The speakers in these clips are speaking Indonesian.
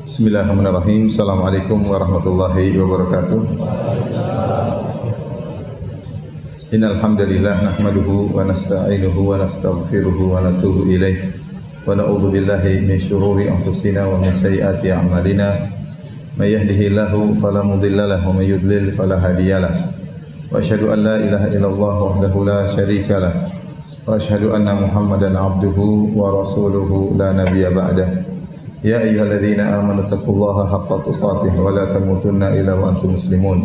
Bismillahirrahmanirrahim. Assalamualaikum warahmatullahi wabarakatuh. Innal hamdalillah nahmaduhu wa nasta'inuhu wa nastaghfiruhu wa natubu ilaih wa na'udzu billahi min shururi anfusina wa min sayyiati a'malina. May yahdihillahu fala mudilla lahu wa may yudlil fala hadiyalah. Wa asyhadu an la ilaha illallah wahdahu la syarika lah. Wa asyhadu anna Muhammadan 'abduhu wa rasuluhu la nabiyya ba'dah. Ya ayyuhalladzina amanu taqullaha haqqa tuqatih wa la tamutunna illa wa antum muslimun.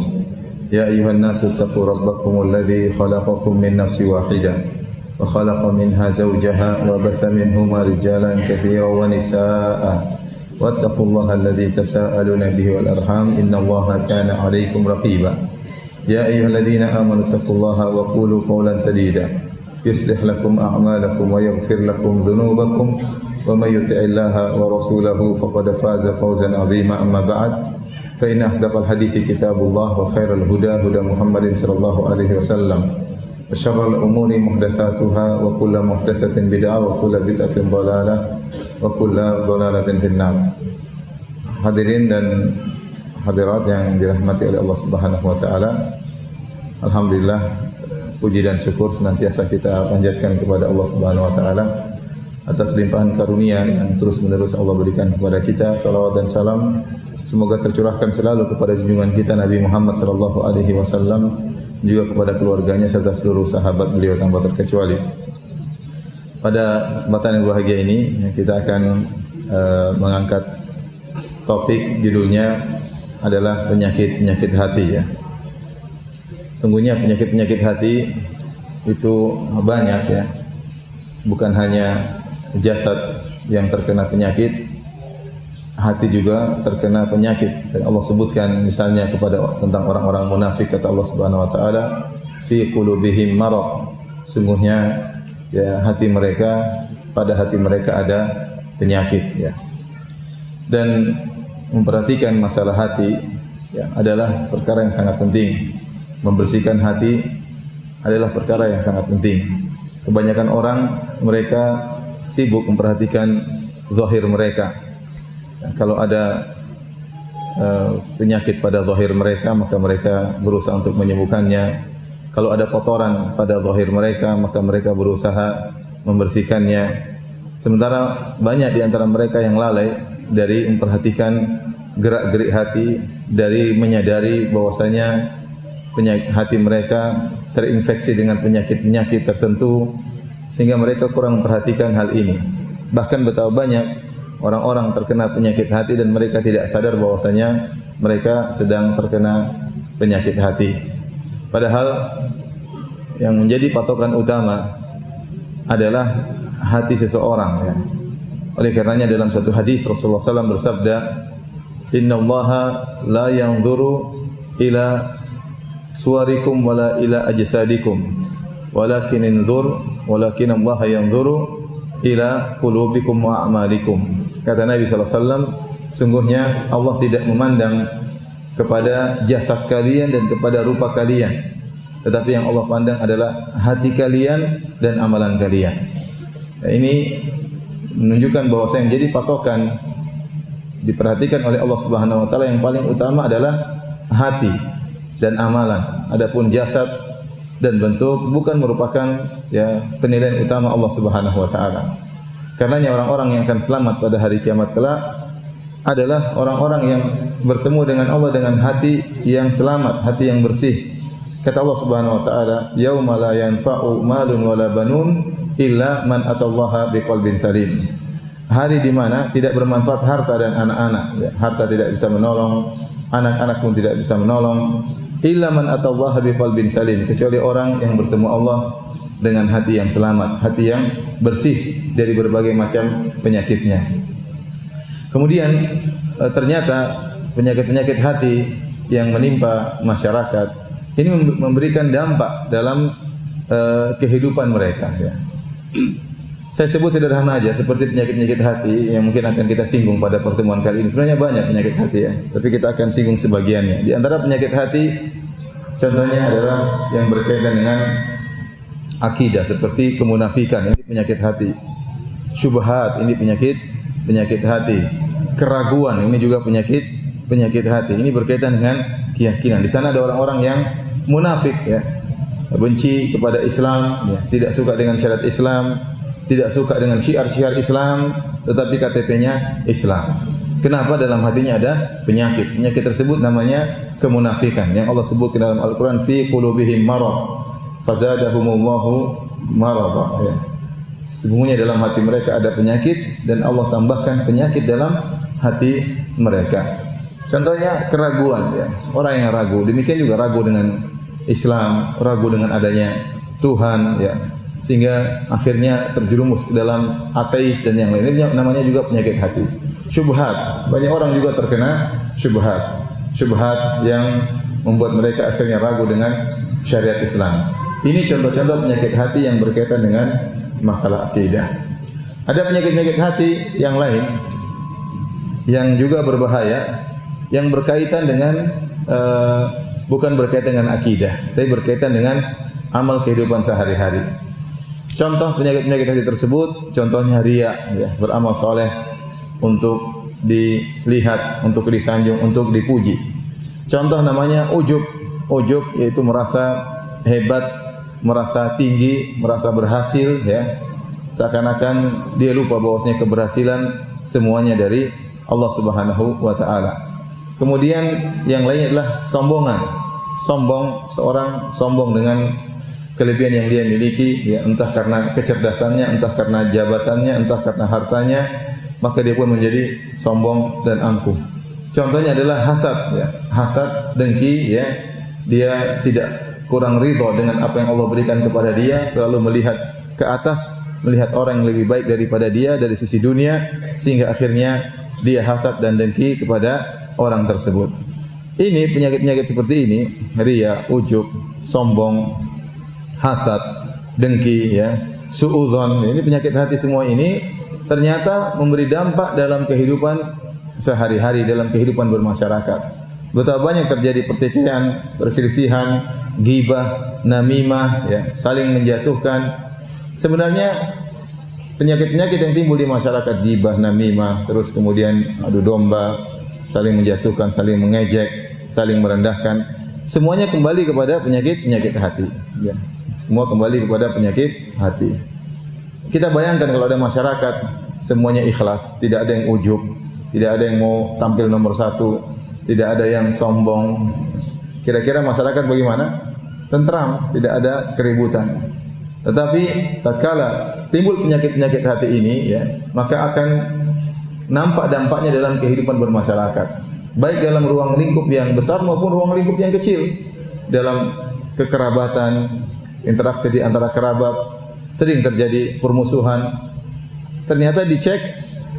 Ya ayyuhan nasu taqu rabbakumul ladzi khalaqakum min nafsin wahidah wa khalaqa minha zawjaha wa batha minhuma rijalan katsiran wa nisaa'a wattaqullaha alladzi tasaaluna bihi wal arham innallaha kana 'alaikum raqiba. Ya ayyuhalladzina amanu taqullaha wa qulu qawlan sadida yuslih lakum a'malakum wa yaghfir lakum dhunubakum wa may yuti'illaha wa rasulahu faqad faza fawzan 'azima amma ba'd fa inna asdaqal hadithi kitabullah wa khairal huda huda Muhammadin sallallahu alaihi wasallam wa syarrul umuri muhdatsatuha wa kullu muhdatsatin bid'ah wa kullu bid'atin dhalalah wa kullu dhalalatin finnar. Hadirin dan hadirat yang dirahmati oleh Allah Subhanahu wa taala, alhamdulillah puji dan syukur senantiasa kita panjatkan kepada Allah Subhanahu wa taala atas limpahan karunia yang terus-menerus Allah berikan kepada kita. Salawat dan salam semoga tercurahkan selalu kepada junjungan kita Nabi Muhammad sallallahu alaihi wasallam, juga kepada keluarganya serta seluruh sahabat beliau tanpa terkecuali. Pada kesempatan yang berbahagia ini kita akan mengangkat topik, judulnya adalah penyakit-penyakit hati ya. Sungguhnya penyakit-penyakit hati itu banyak ya. Bukan hanya jasad yang terkena penyakit, hati juga terkena penyakit. Dan Allah sebutkan misalnya tentang orang-orang munafik, kata Allah Subhanahu wa taala, fi qulubihim marad. Sungguhnya ya pada hati mereka ada penyakit ya. Dan memperhatikan masalah hati ya adalah perkara yang sangat penting. Membersihkan hati adalah perkara yang sangat penting. Kebanyakan orang mereka sibuk memperhatikan zahir mereka. Kalau ada penyakit pada zahir mereka, maka mereka berusaha untuk menyembuhkannya. Kalau ada kotoran pada zahir mereka, maka mereka berusaha membersihkannya. Sementara banyak di antara mereka yang lalai dari memperhatikan gerak-gerik hati, dari menyadari bahwasanya hati mereka terinfeksi dengan penyakit-penyakit tertentu, sehingga mereka kurang memperhatikan hal ini. Bahkan betapa banyak orang-orang terkena penyakit hati dan mereka tidak sadar bahwasanya mereka sedang terkena penyakit hati. Padahal yang menjadi patokan utama adalah hati seseorang ya. Oleh karenanya dalam satu hadis Rasulullah SAW bersabda, "Innallaha la yanzuru ila suwarikum wala ila ajsadikum walakin Allah yanzuru ila qulubikum wa a'malikum." Kata Nabi sallallahu alaihi wasallam, sungguhnya Allah tidak memandang kepada jasad kalian dan kepada rupa kalian, tetapi yang Allah pandang adalah hati kalian dan amalan kalian. Nah, ini menunjukkan bahwa yang menjadi patokan diperhatikan oleh Allah Subhanahu wa taala yang paling utama adalah hati dan amalan. Adapun jasad dan bentuk bukan merupakan ya penilaian utama Allah Subhanahu wa taala. Karenanya orang-orang yang akan selamat pada hari kiamat kelak adalah orang-orang yang bertemu dengan Allah dengan hati yang selamat, hati yang bersih. Kata Allah Subhanahu wa taala, "Yauma la yanfa'u malun wala banun illa man atallaha biqalbin salim." Hari di mana tidak bermanfaat harta dan anak-anak. Ya, harta tidak bisa menolong, anak-anak pun tidak bisa menolong. Illa man atallaha biqalbin salim, kecuali orang yang bertemu Allah dengan hati yang selamat, hati yang bersih dari berbagai macam penyakitnya. Kemudian ternyata penyakit-penyakit hati yang menimpa masyarakat ini memberikan dampak dalam kehidupan mereka ya. Saya sebut sederhana aja seperti penyakit-penyakit hati yang mungkin akan kita singgung pada pertemuan kali ini. Sebenarnya banyak penyakit hati ya, tapi kita akan singgung sebagiannya. Di antara penyakit hati contohnya adalah yang berkaitan dengan akidah seperti kemunafikan, ini penyakit hati. Syubhat, ini penyakit hati. keraguan, ini juga penyakit hati. Ini berkaitan dengan keyakinan. Di sana ada orang-orang yang munafik ya, benci kepada Islam, ya, tidak suka dengan syariat Islam, tidak suka dengan syiar-syiar Islam, tetapi KTP-nya Islam. Kenapa? Dalam hatinya ada penyakit. Penyakit tersebut namanya kemunafikan. Yang Allah sebutkan dalam Al-Quran, fi qulubihim marad, fazadahumullahu marada. Ya. Sesungguhnya dalam hati mereka ada penyakit dan Allah tambahkan penyakit dalam hati mereka. Contohnya keraguan ya. Orang yang ragu, demikian juga ragu dengan Islam, ragu dengan adanya Tuhan ya. Sehingga akhirnya terjerumus ke dalam ateis dan yang lain. Ini namanya juga penyakit hati. Syubhat. Banyak orang juga terkena syubhat. Syubhat yang membuat mereka akhirnya ragu dengan syariat Islam. Ini contoh-contoh penyakit hati yang berkaitan dengan masalah akidah. Ada penyakit-penyakit hati yang lain yang juga berbahaya, yang berkaitan dengan bukan berkaitan dengan akidah, tapi berkaitan dengan amal kehidupan sehari-hari. Contoh penyakit-penyakit hati tersebut, contohnya riya, ya, beramal soleh untuk dilihat, untuk disanjung, untuk dipuji. Contoh namanya ujub. Ujub yaitu merasa hebat, merasa tinggi, merasa berhasil, ya. Seakan-akan dia lupa bahwasanya keberhasilan semuanya dari Allah Subhanahu wa taala. Kemudian yang lainnya adalah sombongan. Seorang sombong dengan kelebihan yang dia miliki, ya, entah karena kecerdasannya, entah karena jabatannya, entah karena hartanya, maka dia pun menjadi sombong dan angkuh. Contohnya adalah hasad, ya. Hasad, dengki, ya. Dia tidak kurang ridha dengan apa yang Allah berikan kepada dia, selalu melihat ke atas, melihat orang yang lebih baik daripada dia dari sisi dunia, sehingga akhirnya dia hasad dan dengki kepada orang tersebut. Ini penyakit-penyakit seperti ini, riya, ujub, sombong, hasad, dengki, ya, suudzon. Ini penyakit hati semua ini ternyata memberi dampak dalam kehidupan sehari-hari, dalam kehidupan bermasyarakat. Betapa banyak terjadi pertikaian, perselisihan, ghibah, namimah, ya, saling menjatuhkan. Sebenarnya penyakit-penyakit yang timbul di masyarakat, ghibah, namimah, terus kemudian adu domba, saling menjatuhkan, saling mengejek, saling merendahkan, semuanya kembali kepada penyakit hati. Ya, semua kembali kepada penyakit hati. Kita bayangkan kalau ada masyarakat semuanya ikhlas, tidak ada yang ujub, tidak ada yang mau tampil nomor satu, tidak ada yang sombong. Kira-kira masyarakat bagaimana? Tentram, tidak ada keributan. Tetapi tatkala timbul penyakit-penyakit hati ini, ya, maka akan nampak dampaknya dalam kehidupan bermasyarakat, baik dalam ruang lingkup yang besar maupun ruang lingkup yang kecil. Dalam kekerabatan, interaksi di antara kerabat, sering terjadi permusuhan. Ternyata dicek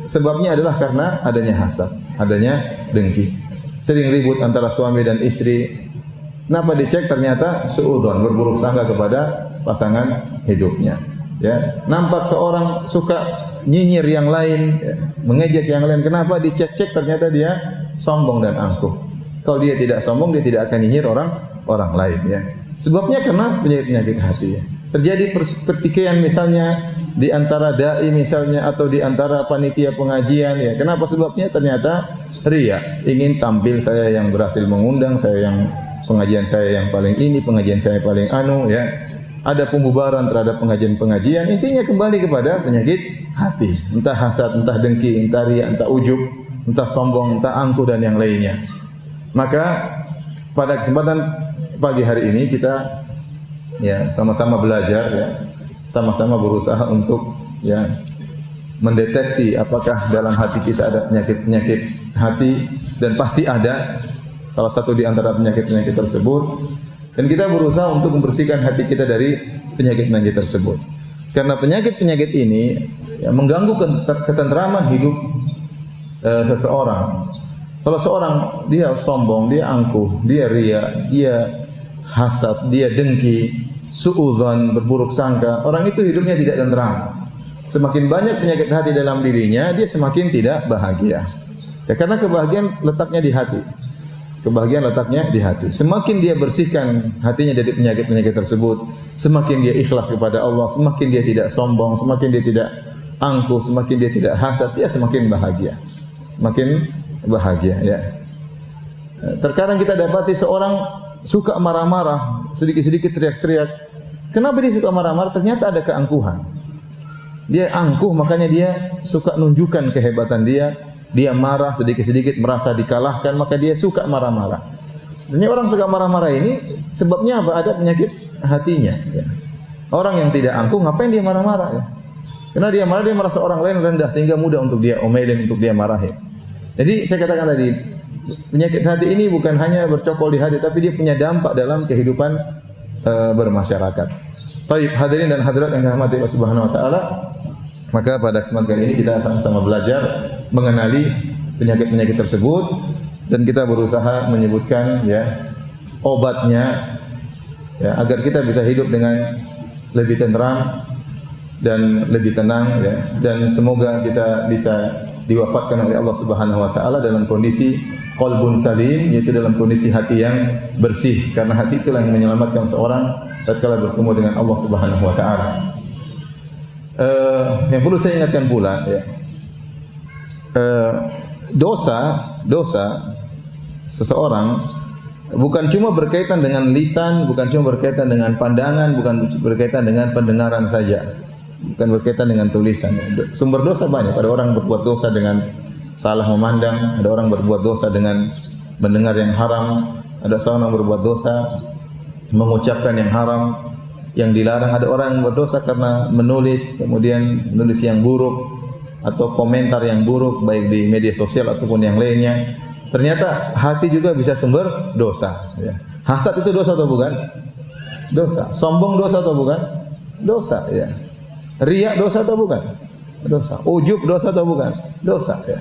sebabnya adalah karena adanya hasad, adanya dengki. Sering ribut antara suami dan istri. Kenapa dicek? Ternyata suudzon, berburuk sangka kepada pasangan hidupnya. Ya, nampak seorang suka nyinyir yang lain, ya, mengejek yang lain. Kenapa dicek-cek? Ternyata dia sombong dan angkuh. Kalau dia tidak sombong, dia tidak akan nyinyir orang lain. Ya. Sebabnya karena penyakit hati. Ya. Terjadi pertikaian misalnya di antara dai misalnya atau di antara panitia pengajian. Ya. Kenapa sebabnya? Ternyata riya, ingin tampil saya yang berhasil mengundang, saya yang pengajian saya yang paling ini, pengajian saya paling anu. Ya. Ada pembubaran terhadap pengajian-pengajian, intinya kembali kepada penyakit hati. Entah hasad, entah dengki, entah riya, entah ujub, entah sombong, entah angkuh dan yang lainnya. Maka pada kesempatan pagi hari ini kita, ya, sama-sama belajar, ya, sama-sama berusaha untuk, ya, mendeteksi apakah dalam hati kita ada penyakit-penyakit hati, dan pasti ada salah satu di antara penyakit-penyakit tersebut. Dan kita berusaha untuk membersihkan hati kita dari penyakit-penyakit tersebut. Karena penyakit-penyakit ini, ya, mengganggu ketentraman hidup seseorang. Kalau seorang dia sombong, dia angkuh, dia riya, dia hasad, dia dengki, suudzon, berburuk sangka, orang itu hidupnya tidak tentram. Semakin banyak penyakit hati dalam dirinya, dia semakin tidak bahagia. Ya, karena kebahagiaan letaknya di hati. Kebahagiaan letaknya di hati. Semakin dia bersihkan hatinya dari penyakit-penyakit tersebut, semakin dia ikhlas kepada Allah, semakin dia tidak sombong, semakin dia tidak angkuh, semakin dia tidak hasad, dia semakin bahagia. semakin bahagia ya. Terkadang kita dapati seorang suka marah-marah, sedikit-sedikit teriak-teriak. Kenapa dia suka marah-marah? Ternyata ada keangkuhan. Dia angkuh, makanya dia suka nunjukkan kehebatan dia. Dia marah sedikit-sedikit, merasa dikalahkan, maka dia suka marah-marah. Ini orang suka marah-marah ini sebabnya apa? Ada penyakit hatinya. Ya. Orang yang tidak angkuh, ngapain dia marah-marah? Ya? Karena dia marah, dia merasa orang lain rendah sehingga mudah untuk dia omelin, untuk dia marahin. Jadi saya katakan tadi, penyakit hati ini bukan hanya bercokol di hati, tapi dia punya dampak dalam kehidupan bermasyarakat. Taib, hadirin dan hadirat yang dirahmati Allah Subhanahu wa taala, maka pada kesempatan kali ini kita sama-sama belajar mengenali penyakit-penyakit tersebut dan kita berusaha menyebutkan ya obatnya ya agar kita bisa hidup dengan lebih tenteram dan lebih tenang ya, dan semoga kita bisa diwafatkan oleh Allah Subhanahu wa taala dalam kondisi qalbun salim, yaitu dalam kondisi hati yang bersih, karena hati itulah yang menyelamatkan seorang tatkala bertemu dengan Allah Subhanahu wa taala. Yang perlu saya ingatkan pula ya, dosa seseorang bukan cuma berkaitan dengan lisan, bukan cuma berkaitan dengan pandangan, bukan berkaitan dengan pendengaran saja, bukan berkaitan dengan tulisan. Sumber dosa banyak. Ada orang berbuat dosa dengan salah memandang, ada orang berbuat dosa dengan mendengar yang haram, ada seorang berbuat dosa mengucapkan yang haram, yang dilarang. Ada orang yang berdosa karena menulis, kemudian menulis yang buruk atau komentar yang buruk baik di media sosial ataupun yang lainnya. Ternyata hati juga bisa sumber dosa ya. Hasad itu dosa atau bukan? Dosa. Sombong dosa atau bukan? Dosa ya. Riya dosa atau bukan? Dosa. Ujub dosa atau bukan? Dosa ya.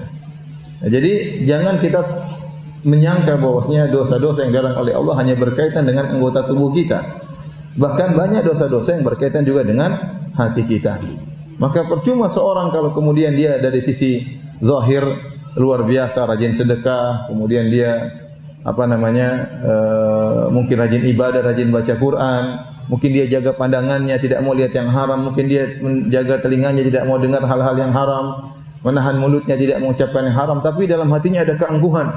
Nah, jadi jangan kita menyangka bahwasanya dosa-dosa yang dilarang oleh Allah hanya berkaitan dengan anggota tubuh kita. Bahkan banyak dosa-dosa yang berkaitan juga dengan hati kita. Maka percuma seorang kalau kemudian dia dari sisi zahir luar biasa, rajin sedekah, kemudian dia mungkin rajin ibadah, rajin baca Quran, mungkin dia jaga pandangannya, tidak mau lihat yang haram, mungkin dia menjaga telinganya, tidak mau dengar hal-hal yang haram, menahan mulutnya, tidak mengucapkan yang haram, tapi dalam hatinya ada keangkuhan.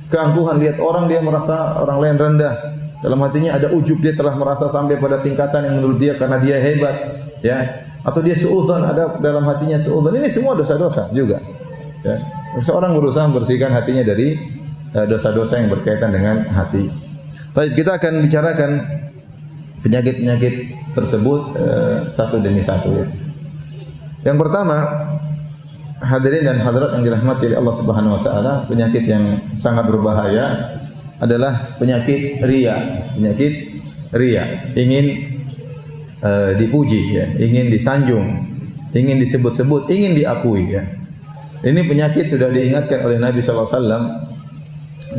Keangkuhan, lihat orang dia merasa orang lain rendah. Dalam hatinya ada ujub, dia telah merasa sampai pada tingkatan yang menurut dia karena dia hebat, ya. Atau dia suudzon, ada dalam hatinya suudzon. Ini semua dosa-dosa juga. Ya. Seorang berusaha membersihkan hatinya dari dosa-dosa yang berkaitan dengan hati. Baik, kita akan bicarakan penyakit-penyakit tersebut satu demi satu ya. Yang pertama, hadirin dan hadirat yang dirahmati oleh Allah Subhanahu wa taala, penyakit yang sangat berbahaya adalah penyakit riya. Penyakit riya, ingin dipuji ya, ingin disanjung, ingin disebut-sebut, ingin diakui ya. Ini penyakit sudah diingatkan oleh Nabi sallallahu alaihi wasallam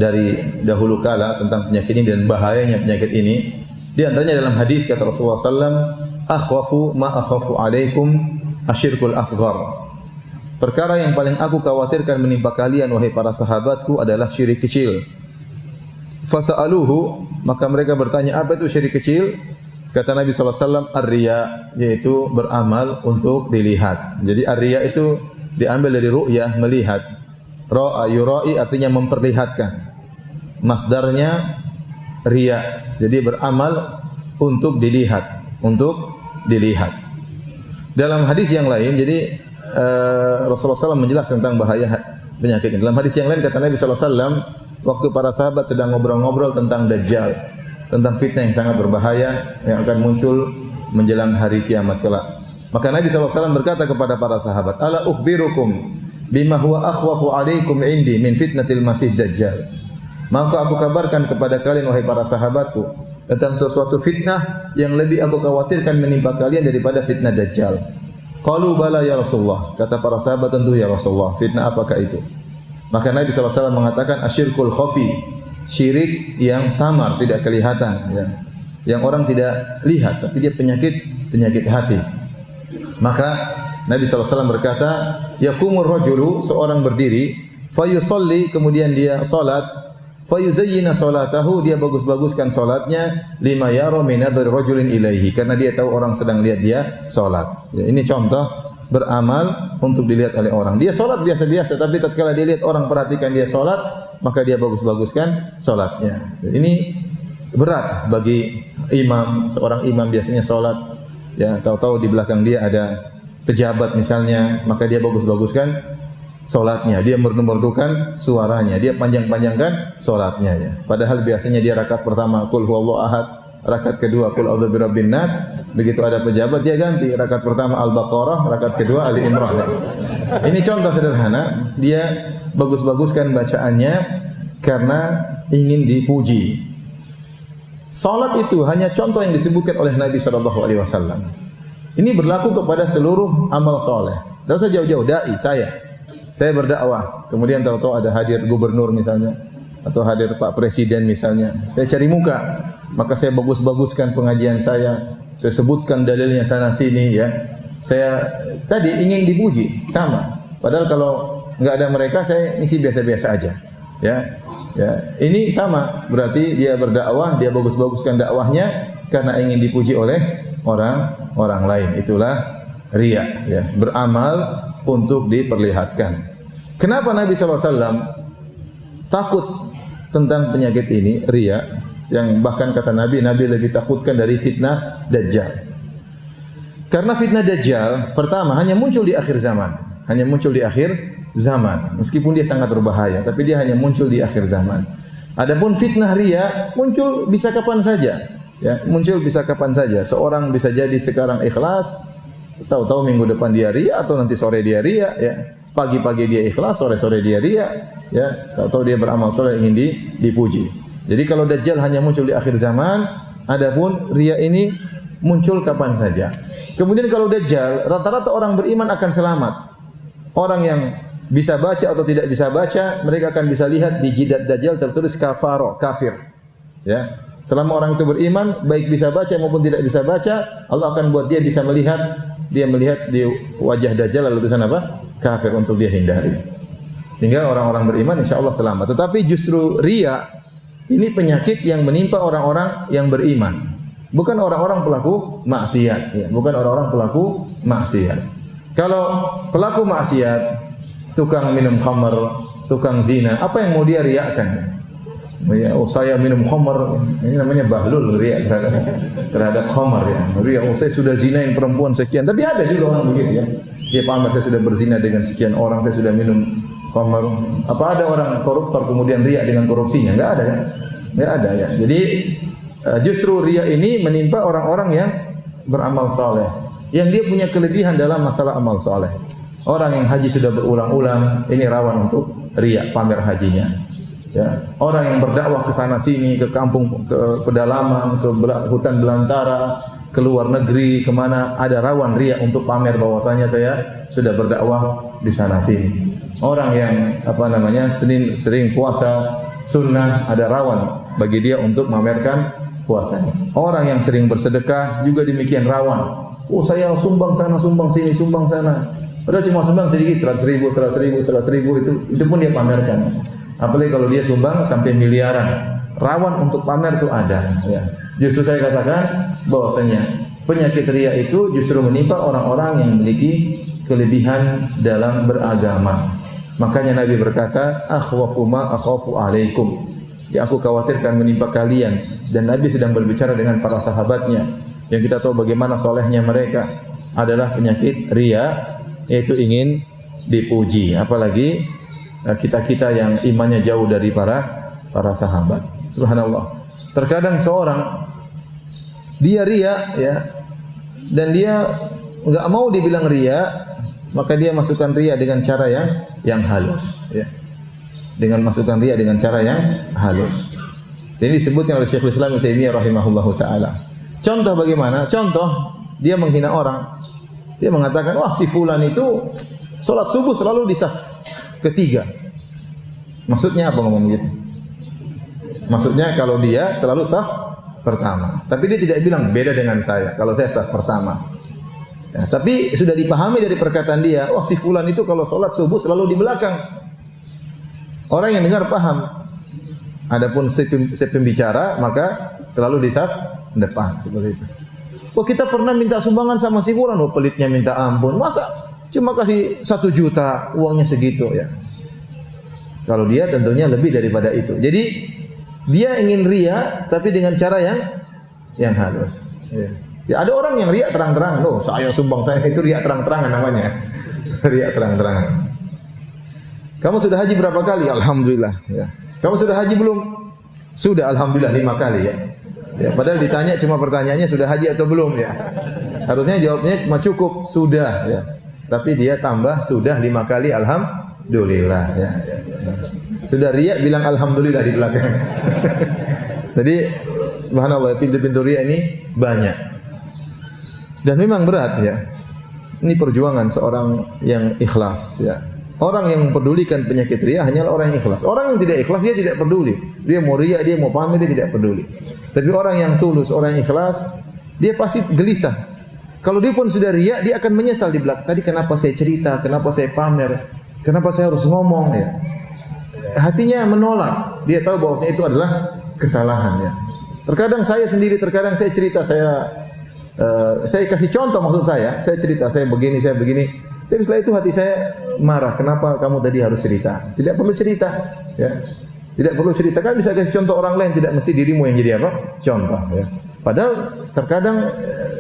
dari dahulu kala tentang penyakit ini dan bahayanya penyakit ini. Di antaranya dalam hadis kata Rasulullah sallam, "Akhwafu ma akhafu alaikum asyirkul asghar." Perkara yang paling aku khawatirkan menimpa kalian wahai para sahabatku adalah syirik kecil. Fasa'aluhu, maka mereka bertanya, apa itu syirik kecil? Kata Nabi sallallahu alaihi wasallam, ar-riya, yaitu beramal untuk dilihat. Jadi ar-riya itu diambil dari ru'yah, melihat. Ra'a yura'i artinya memperlihatkan. Masdarnya riya. Jadi beramal untuk dilihat, Dalam hadis yang lain, jadi Rasulullah SAW menjelaskan tentang bahaya penyakit ini. Dalam hadis yang lain kata Nabi SAW, waktu para sahabat sedang ngobrol-ngobrol tentang Dajjal, tentang fitnah yang sangat berbahaya yang akan muncul menjelang hari kiamat kelak. Maka Nabi SAW berkata kepada para sahabat, "Ala ukhbirukum bima huwa akhwafu alaikum indi min fitnatil masih Dajjal." Maka aku kabarkan kepada kalian wahai para sahabatku tentang sesuatu fitnah yang lebih aku khawatirkan menimpa kalian daripada fitnah Dajjal. Qalu bala ya Rasulullah. Kata para sahabat, tentu ya Rasulullah. Fitnah apakah itu? Maka Nabi SAW mengatakan asyirkul khafi, syirik yang samar, tidak kelihatan ya. Yang orang tidak lihat, tapi dia penyakit hati. Maka Nabi SAW berkata, yakumur rajulu, seorang berdiri, fayusalli, kemudian dia salat, fayuzayyina salatahu, dia bagus-baguskan salatnya, lima yara min nadhari rajulin ilaihi, karena dia tahu orang sedang lihat dia salat. Ya, ini contoh beramal untuk dilihat oleh orang. Dia salat biasa-biasa, tapi tatkala dia lihat orang perhatikan dia salat, maka dia bagus-baguskan salatnya. Ini berat bagi imam. Seorang imam biasanya salat, ya, tahu-tahu di belakang dia ada pejabat misalnya, maka dia bagus-baguskan salatnya, dia merdu-merdukan suaranya, dia panjang-panjangkan salatnya, ya. Padahal biasanya dia rakaat pertama qul huwallahu ahad, rakaat kedua qul a'udzu birabbin nas, begitu ada pejabat dia ganti, rakaat pertama Al-Baqarah, rakaat kedua Ali Imran. Ya. Ini contoh sederhana, dia bagus-baguskan bacaannya karena ingin dipuji. Salat itu hanya contoh yang disebutkan oleh Nabi sallallahu alaihi wasallam. Ini berlaku kepada seluruh amal soleh. Tidak usah jauh-jauh, dai saya berdakwah, kemudian tahu-tahu ada hadir gubernur misalnya, atau hadir Pak Presiden misalnya, saya cari muka, maka saya bagus-baguskan pengajian saya sebutkan dalilnya sana sini, ya. Saya tadi ingin dipuji, sama. Padahal kalau enggak ada mereka, saya ngisi biasa-biasa aja, ya. Ya, ini sama, berarti dia berdakwah, dia bagus-baguskan dakwahnya karena ingin dipuji oleh orang lain. Itulah riya, ya, beramal untuk diperlihatkan. Kenapa Nabi SAW takut tentang penyakit ini, riya, yang bahkan kata Nabi lebih takutkan dari fitnah Dajjal. Karena fitnah Dajjal pertama hanya muncul di akhir zaman, meskipun dia sangat berbahaya, tapi dia hanya muncul di akhir zaman. Adapun fitnah riya muncul bisa kapan saja, ya, muncul bisa kapan saja. Seorang bisa jadi sekarang ikhlas, tahu-tahu minggu depan dia riya, atau nanti sore dia riya, ya. Pagi-pagi dia ikhlas, sore-sore dia riya, ya. Tahu-tahu dia beramal soleh ingin dipuji. Jadi kalau Dajjal hanya muncul di akhir zaman, adapun riya ini muncul kapan saja. Kemudian kalau Dajjal, rata-rata orang beriman akan selamat. Orang yang bisa baca atau tidak bisa baca, mereka akan bisa lihat di jidat Dajjal tertulis kafaro, kafir. Ya. Selama orang itu beriman, baik bisa baca maupun tidak bisa baca, Allah akan buat dia bisa melihat di wajah Dajjal lalu tulisan apa? Kafir, untuk dia hindari. Sehingga orang-orang beriman insyaallah selamat. Tetapi justru riya ini penyakit yang menimpa orang-orang yang beriman. Bukan orang-orang pelaku maksiat, ya. Bukan orang-orang pelaku maksiat. Kalau pelaku maksiat, tukang minum khamar, tukang zina, apa yang mau dia riakan? Ya, oh saya minum khamar, ini namanya bahlul, riya terhadap khamar, ya. Riya, oh saya sudah zinain perempuan sekian. Tapi ada juga orang begitu, ya. Dia pamer, saya sudah berzina dengan sekian orang, saya sudah minum khamar. Apa ada orang koruptor kemudian riya dengan korupsinya? Enggak ada, kan? Enggak ada, ya. Jadi justru riya ini menimpa orang-orang yang beramal saleh, yang dia punya kelebihan dalam masalah amal saleh. Orang yang haji sudah berulang-ulang, ini rawan untuk riya, pamer hajinya. Ya, orang yang berdakwah ke sana sini, ke kampung, ke pedalaman, ke hutan belantara, ke luar negeri, kemana, ada rawan riya untuk pamer bahwasanya saya sudah berdakwah di sana sini. Orang yang sering puasa sunnah, ada rawan bagi dia untuk memamerkan puasanya. Orang yang sering bersedekah juga demikian rawan. Oh saya sumbang sana, sumbang sini, sumbang sana. Padahal cuma sumbang sedikit, 100.000, 100.000, 100.000 itu pun dia pamerkan. Apalagi kalau dia sumbang sampai miliaran, rawan untuk pamer itu ada. Ya. Justru saya katakan bahwasanya penyakit riya itu justru menimpa orang-orang yang memiliki kelebihan dalam beragama. Makanya Nabi berkata, akhwafu ma akhafu alaikum. Ya, aku khawatirkan menimpa kalian. Dan Nabi sedang berbicara dengan para sahabatnya, yang kita tahu bagaimana solehnya mereka, adalah penyakit riya, yaitu ingin dipuji. Apalagi kita-kita yang imannya jauh dari para sahabat. Subhanallah. Terkadang seorang dia riya, ya, dan dia enggak mau dibilang riya, maka dia masukkan riya dengan cara yang halus, ya. Dengan masukkan riya dengan cara yang halus. Ini disebutkan oleh Syekhul Islam Ibnu Taimiyah rahimahullahu taala. Contoh bagaimana? Contoh, dia menghina orang. Dia mengatakan, "Wah, si fulan itu salat subuh selalu di saf ketiga." Maksudnya apa ngomong begitu? Maksudnya kalau dia selalu saf pertama. Tapi dia tidak bilang beda dengan saya, kalau saya saf pertama. Ya, tapi sudah dipahami dari perkataan dia, "Wah, si fulan itu kalau salat subuh selalu di belakang." Orang yang dengar paham. Adapun si pembicara maka selalu di saf depan, seperti itu. Oh, kita pernah minta sumbangan sama si fulan, oh pelitnya minta ampun. Masa cuma kasih 1 juta, uangnya segitu ya. Kalau dia tentunya lebih daripada itu. Jadi dia ingin riya tapi dengan cara yang halus. Ya. Ya, ada orang yang riya terang-terangan, loh saya sumbang, saya itu riya terang-terangan namanya. Riya terang-terangan. Kamu sudah haji berapa kali? Alhamdulillah. Ya. Kamu sudah haji belum? Sudah, alhamdulillah 5 kali ya. Ya, padahal ditanya cuma pertanyaannya sudah haji atau belum ya. Harusnya jawabnya cuma cukup sudah ya. Tapi dia tambah sudah 5 kali alhamdulillah ya. Sudah riya bilang alhamdulillah di belakang. Jadi subhanallah, pintu-pintu riya ini banyak. Dan memang berat ya. Ini perjuangan seorang yang ikhlas ya. Orang yang mempedulikan penyakit riya hanyalah orang yang ikhlas. Orang yang tidak ikhlas dia tidak peduli. Dia mau riya, dia mau pamer, dia tidak peduli. Tapi orang yang tulus, orang yang ikhlas, dia pasti gelisah. Kalau dia pun sudah riya, dia akan menyesal di belakang. Tadi kenapa saya cerita, kenapa saya pamer, kenapa saya harus ngomong ya. Hatinya menolak. Dia tahu bahwasanya itu adalah kesalahan ya. Terkadang saya sendiri, terkadang saya cerita, saya kasih contoh, maksud saya cerita, saya begini. Tapi setelah itu hati saya marah. Kenapa kamu tadi harus cerita? Tidak perlu cerita, ya. Tidak perlu cerita, kan bisa kasih contoh orang lain, tidak mesti dirimu yang jadi apa? Contoh, ya. Padahal terkadang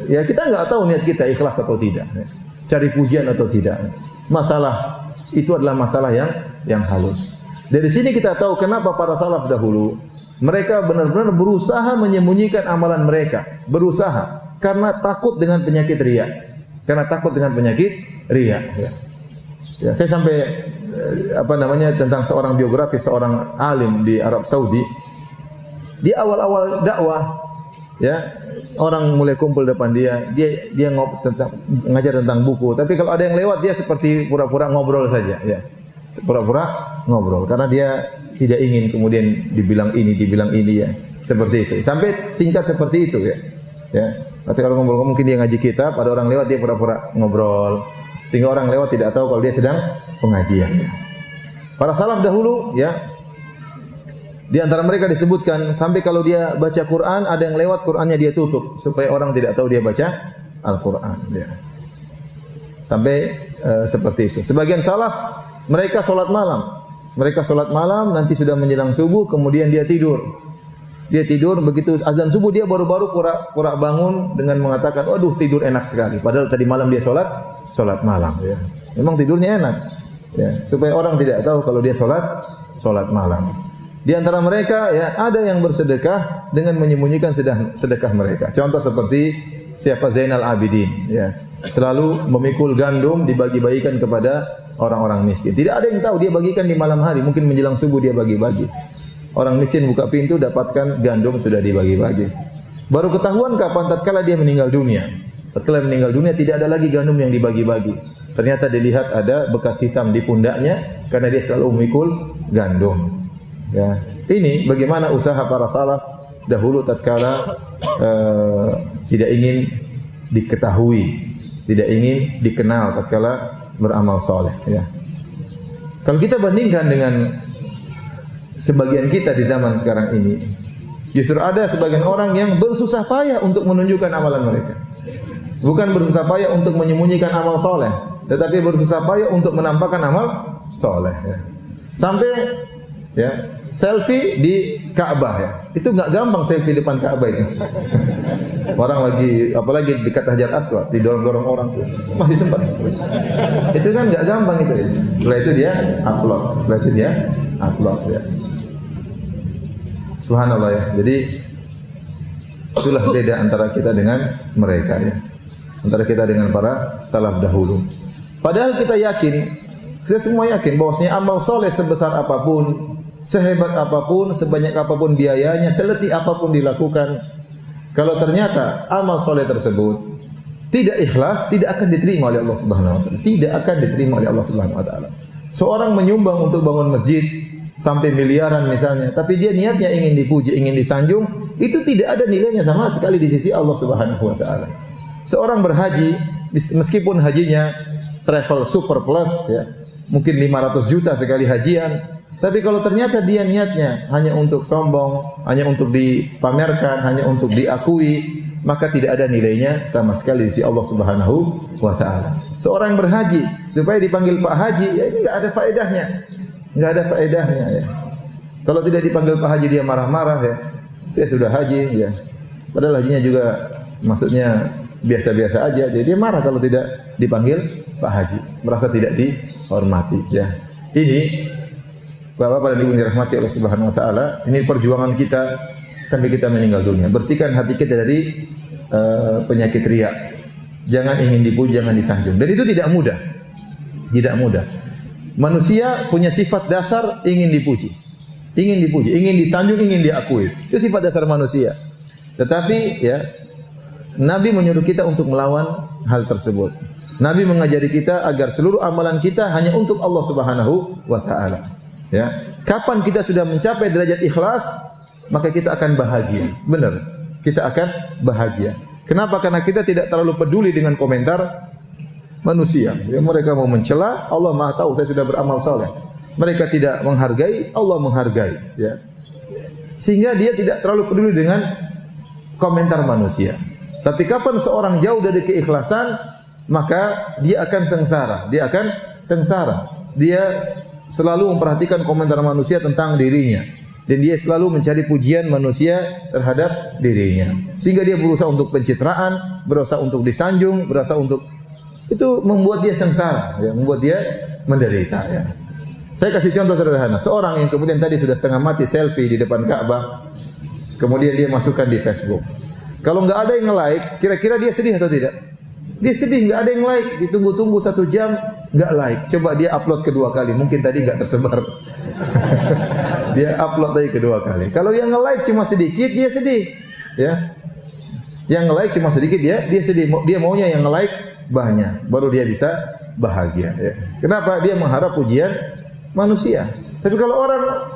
ya kita nggak tahu niat kita ikhlas atau tidak, ya. Cari pujian atau tidak. Masalah itu adalah masalah yang halus. Dari sini kita tahu kenapa para salaf dahulu mereka benar-benar berusaha menyembunyikan amalan mereka, berusaha. Karena takut dengan penyakit riya. Karena takut dengan penyakit riya. Ya, saya sampai tentang seorang biografi seorang alim di Arab Saudi. Di awal-awal dakwah, ya orang mulai kumpul depan dia ngajar tentang buku. Tapi kalau ada yang lewat dia seperti pura-pura ngobrol saja. Ya, pura-pura ngobrol. Karena dia tidak ingin kemudian dibilang ini ya. Seperti itu. Sampai tingkat seperti itu ya. Ya. Nanti kalau ngobrol mungkin dia ngaji kitab, pada orang lewat dia pura-pura ngobrol sehingga orang lewat tidak tahu kalau dia sedang pengajian. Para salaf dahulu ya, di antara mereka disebutkan sampai kalau dia baca Quran ada yang lewat Qurannya dia tutup supaya orang tidak tahu dia baca Al-Quran ya. Sampai seperti itu. Sebagian salaf mereka salat malam. Mereka salat malam nanti sudah menjelang subuh kemudian dia tidur. Dia tidur, begitu azan subuh dia baru-baru pura bangun dengan mengatakan, "Waduh, tidur enak sekali." Padahal tadi malam dia salat malam ya. Memang tidurnya enak. Ya, supaya orang tidak tahu kalau dia salat malam. Di antara mereka ya ada yang bersedekah dengan menyembunyikan sedekah mereka. Contoh seperti siapa Zainal Abidin ya. Selalu memikul gandum dibagi-bagikan kepada orang-orang miskin. Tidak ada yang tahu dia bagikan di malam hari, mungkin menjelang subuh dia bagi-bagi. Orang miskin buka pintu dapatkan gandum sudah dibagi-bagi. Baru ketahuan kapan tatkala dia meninggal dunia. Tatkala meninggal dunia tidak ada lagi gandum yang dibagi-bagi. Ternyata dilihat ada bekas hitam di pundaknya karena dia selalu memikul gandum. Ya, ini bagaimana usaha para salaf dahulu tatkala tidak ingin diketahui, tidak ingin dikenal tatkala beramal saleh ya. Kalau kita bandingkan dengan sebagian kita di zaman sekarang ini, justru ada sebagian orang yang bersusah payah untuk menunjukkan amalan mereka. Bukan bersusah payah untuk menyembunyikan amal soleh, tetapi bersusah payah untuk menampakkan amal soleh. Ya. Sampai ya selfie di Ka'bah ya, itu nggak gampang selfie depan Ka'bah itu. Orang lagi, apalagi dekat Hajar Aswad, didorong-dorong orang tuh masih sempat. Itu kan nggak gampang itu. Ya. Setelah itu dia upload ya. Subhanallah ya. Jadi itulah beda antara kita dengan mereka ya. Antara kita dengan para salaf dahulu. Padahal kita semua yakin bahwasanya amal soleh sebesar apapun, sehebat apapun, sebanyak apapun biayanya, seletih apapun dilakukan, kalau ternyata amal soleh tersebut tidak ikhlas, tidak akan diterima oleh Allah Subhanahu wa taala. Tidak akan diterima oleh Allah Subhanahu wa taala. Seorang menyumbang untuk bangun masjid sampai miliaran misalnya, tapi dia niatnya ingin dipuji, ingin disanjung, itu tidak ada nilainya sama sekali di sisi Allah Subhanahu wa taala. Seorang berhaji, meskipun hajinya travel super plus ya, mungkin 500 juta sekali hajian, tapi kalau ternyata dia niatnya hanya untuk sombong, hanya untuk dipamerkan, hanya untuk diakui, maka tidak ada nilainya sama sekali di sisi Allah Subhanahu wa taala. Seorang berhaji supaya dipanggil Pak Haji, ya ini enggak ada faedahnya. Enggak ada faedahnya ya. Kalau tidak dipanggil Pak Haji dia marah-marah ya. Saya sudah haji ya. Padahal hajinya juga maksudnya biasa-biasa aja. Jadi dia marah kalau tidak dipanggil Pak Haji, merasa tidak dihormati ya. Ini Bapak-bapak dan Ibu yang dirahmati Allah Subhanahu wa taala, ini perjuangan kita sampai kita meninggal dunia. Bersihkan hati kita dari penyakit riya. Jangan ingin dipuji, jangan disanjung. Dan itu tidak mudah. Tidak mudah. Manusia punya sifat dasar ingin dipuji. Ingin dipuji, ingin disanjung, ingin diakui. Itu sifat dasar manusia. Tetapi ya, Nabi menyuruh kita untuk melawan hal tersebut. Nabi mengajari kita agar seluruh amalan kita hanya untuk Allah Subhanahu wa taala. Ya, kapan kita sudah mencapai derajat ikhlas, maka kita akan bahagia. Benar, kita akan bahagia. Kenapa? Karena kita tidak terlalu peduli dengan komentar manusia. Ya, mereka mau mencela, Allah Maha tahu saya sudah beramal saleh. Mereka tidak menghargai, Allah menghargai. Ya, sehingga dia tidak terlalu peduli dengan komentar manusia. Tapi kapan seorang jauh dari keikhlasan, maka dia akan sengsara. Dia akan sengsara. Dia selalu memperhatikan komentar manusia tentang dirinya, dan dia selalu mencari pujian manusia terhadap dirinya, sehingga dia berusaha untuk pencitraan, berusaha untuk disanjung, berusaha untuk itu membuat dia sengsara, ya, membuat dia menderita. Ya. Saya kasih contoh sederhana, seorang yang kemudian tadi sudah setengah mati selfie di depan Ka'bah, kemudian dia masukkan di Facebook. Kalau nggak ada yang nge-like, kira-kira dia sedih atau tidak? Dia sedih, nggak ada yang like, ditunggu-tunggu 1 jam, nggak like. Coba dia upload kedua kali, mungkin tadi nggak tersebar. Dia upload lagi kedua kali. Kalau yang nge-like cuma sedikit, dia sedih. Ya, yang nge-like cuma sedikit, dia sedih. Dia maunya yang nge-like banyak, baru dia bisa bahagia. Ya. Kenapa? Dia mengharap pujian manusia. Tapi kalau orang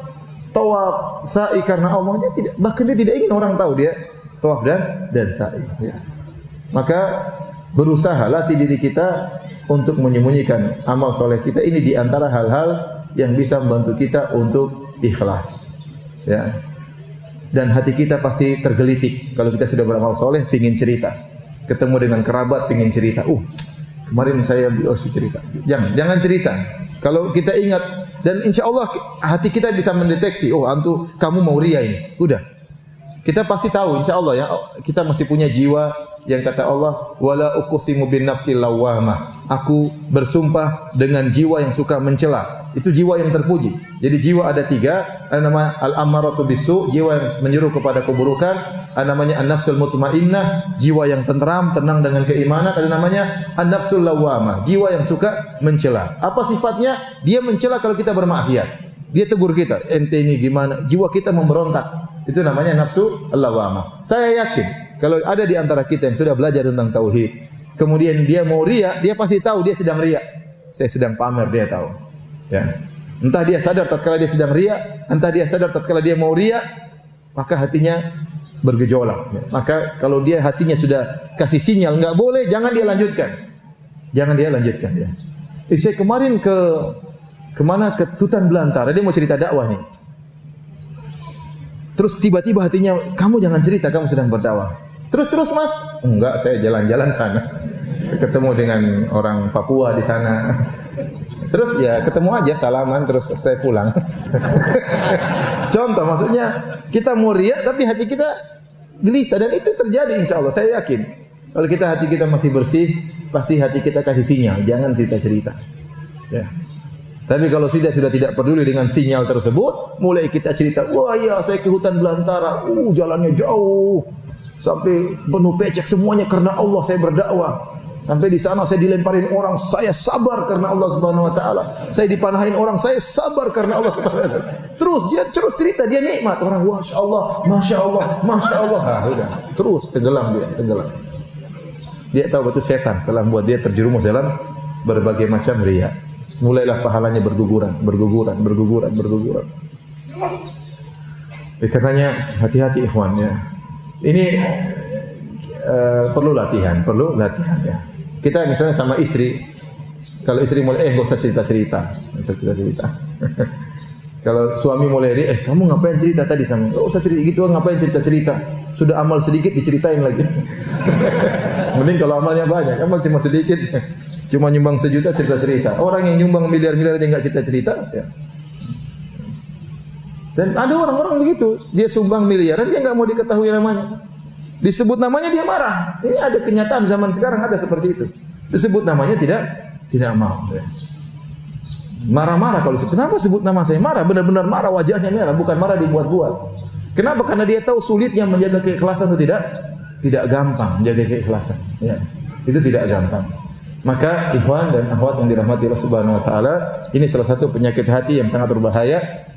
tawaf, sa'i karena Allah, dia tidak, bahkan dia tidak ingin orang tahu dia tawaf dan sa'i. Ya. Maka berusaha latih diri kita untuk menyembunyikan amal soleh kita. Ini di antara hal-hal yang bisa membantu kita untuk ikhlas. Ya. Dan hati kita pasti tergelitik kalau kita sudah beramal soleh, pingin cerita. Ketemu dengan kerabat, pingin cerita. Kemarin saya cerita. Jangan cerita. Kalau kita ingat, dan insya Allah hati kita bisa mendeteksi. Antu kamu mau ria ini. Udah. Kita pasti tahu, insya Allah ya. Kita masih punya jiwa yang kata Allah, wala uqsimu bin nafsil lawwamah. Aku bersumpah dengan jiwa yang suka mencela. Itu jiwa yang terpuji. Jadi jiwa ada 3, ada nama al-ammaratu bisu, jiwa yang menyuruh kepada keburukan, ada namanya an-nafsul mutmainnah, jiwa yang tenteram, tenang dengan keimanan, ada namanya an-nafsul lawwamah, jiwa yang suka mencela. Apa sifatnya? Dia mencela kalau kita bermaksiat. Dia tegur kita, ente ini gimana? Jiwa kita memberontak. Itu namanya nafsu lawwamah. Saya yakin kalau ada di antara kita yang sudah belajar tentang tauhid, kemudian dia mau riya, dia pasti tahu dia sedang riya. Saya sedang pamer, dia tahu. Ya. Entah dia sadar tatkala dia sedang riya, entah dia sadar tatkala dia mau riya, maka hatinya bergejolak. Ya. Maka kalau dia hatinya sudah kasih sinyal enggak boleh, jangan dia lanjutkan. Jangan dia lanjutkan ya. Saya kemarin ke Tutan Belantara, dia mau cerita dakwah nih. Terus tiba-tiba hatinya, kamu jangan cerita, kamu sedang berdakwah. Terus mas, enggak, saya jalan-jalan sana, ketemu dengan orang Papua di sana. Terus ya ketemu aja, salaman, terus saya pulang. Contoh, maksudnya kita mau riya, tapi hati kita gelisah, dan itu terjadi insya Allah. Saya yakin kalau hati kita masih bersih, pasti hati kita kasih sinyal, jangan cerita-cerita. Ya. Tapi kalau sudah tidak peduli dengan sinyal tersebut, mulai kita cerita, wah iya saya ke hutan belantara, jalannya jauh, sampai penuh becek semuanya karena Allah saya berdakwah. Sampai di sana saya dilemparin orang, saya sabar karena Allah Subhanahu wa taala. Saya dipanahin orang, saya sabar karena Allah Subhanahu wa taala. Terus cerita, dia nikmat. Orang, Masya Allah, Masya Allah, Masya Allah. Udah. Terus tenggelam. Dia tahu betul setan telah membuat dia terjerumus dalam berbagai macam riya. Mulailah pahalanya berguguran. Karenanya hati-hati ikhwan ya. Ini perlu latihan ya. Kita misalnya sama istri, kalau istri mulai enggak usah cerita-cerita. Kalau suami mulai kamu ngapain cerita tadi sama? Enggak usah cerita gitu, ngapain cerita-cerita? Sudah amal sedikit diceritain lagi. Mending kalau amalnya banyak, amal cuma sedikit. Cuma nyumbang 1 juta cerita-cerita. Orang yang nyumbang miliar-miliar aja enggak cerita-cerita, ya. Dan ada orang-orang begitu, dia sumbang miliaran dia enggak mau diketahui namanya. Disebut namanya dia marah. Ini ada kenyataan zaman sekarang ada seperti itu. Disebut namanya tidak mau. Ya. Marah-marah kalau kenapa sebut nama saya marah, benar-benar marah, wajahnya merah, bukan marah dibuat-buat. Kenapa? Karena dia tahu sulitnya menjaga keikhlasan itu tidak gampang menjaga keikhlasan. Ya. Itu tidak gampang. Maka ikhwan dan akhwat yang dirahmati Allah Subhanahu wa taala, ini salah satu penyakit hati yang sangat berbahaya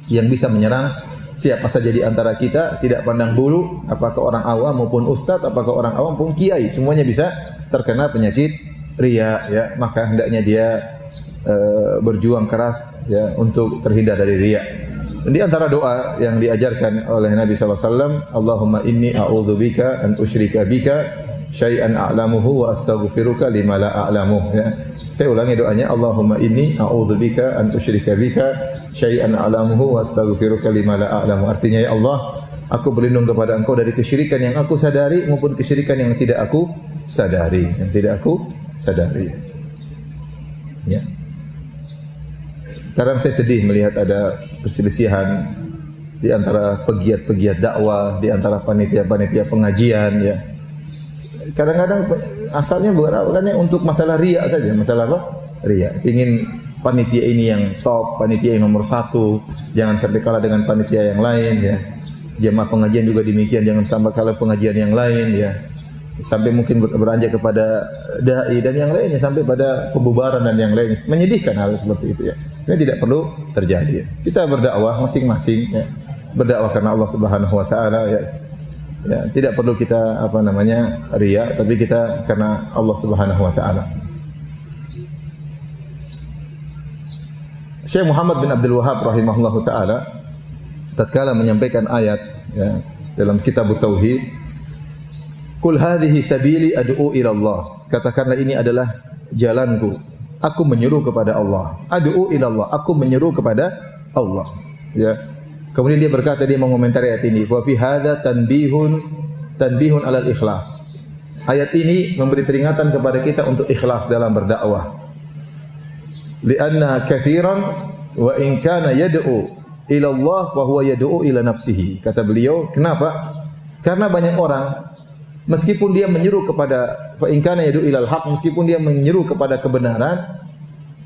yang bisa menyerang siapa saja di antara kita, tidak pandang bulu apakah orang awam maupun ustadz, apakah orang awam maupun kiai, semuanya bisa terkena penyakit riya, ya. Maka hendaknya dia berjuang keras, ya, untuk terhindar dari riya. Dan di antara doa yang diajarkan oleh Nabi sallallahu alaihi wasallam, Allahumma inni a'udzubika an usyrika bika syai'an a'lamuhu wa astaghfiruka lima la a'lamu, ya. Saya ulangi doanya, Allahumma inni a'udzubika an usyrika bika syai'an a'lamuhu wa astaghfiruka lima la a'lamu. Artinya, ya Allah, aku berlindung kepada Engkau dari kesyirikan yang aku sadari maupun kesyirikan yang tidak aku sadari, Ya. Kadang saya sedih melihat ada perselisihan di antara pegiat-pegiat dakwah, di antara panitia-panitia pengajian, ya. Kadang-kadang asalnya bukannya untuk masalah riya saja, masalah apa? Riya. Ingin panitia ini yang top, panitia yang nomor 1, jangan sampai kalah dengan panitia yang lain, ya. Jemaah pengajian juga demikian, jangan sampai kalah pengajian yang lain, ya. Sampai mungkin beranjak kepada dai dan yang lainnya, sampai pada pembubaran dan yang lainnya. Menyedihkan hal seperti itu, ya. Sebenarnya tidak perlu terjadi, ya. Kita berdakwah masing-masing, ya. Berdakwah karena Allah Subhanahu wa taala, ya. Ya, tidak perlu kita riya, tapi kita karena Allah Subhanahu wa taala. Syekh Muhammad bin Abdul Wahhab rahimahullahu taala tatkala menyampaikan ayat, ya, dalam kitab Tauhid, Qul hadhihi sabili ad'u ila Allah. Katakanlah ini adalah jalanku. Aku menyeru kepada Allah. Ad'u ila Allah. Aku menyeru kepada Allah. Ya. Kemudian dia berkata, dia mengomentari ayat ini, wa fi hadza tanbihun alal ikhlas. Ayat ini memberi peringatan kepada kita untuk ikhlas dalam berdakwah. Lianna katsiran wa in kana yad'u ila Allah fa huwa yad'u ila nafsihi. Kata beliau, kenapa? Karena banyak orang meskipun dia menyeru kepada fa in kana yad'u ilal haq, meskipun dia menyeru kepada kebenaran,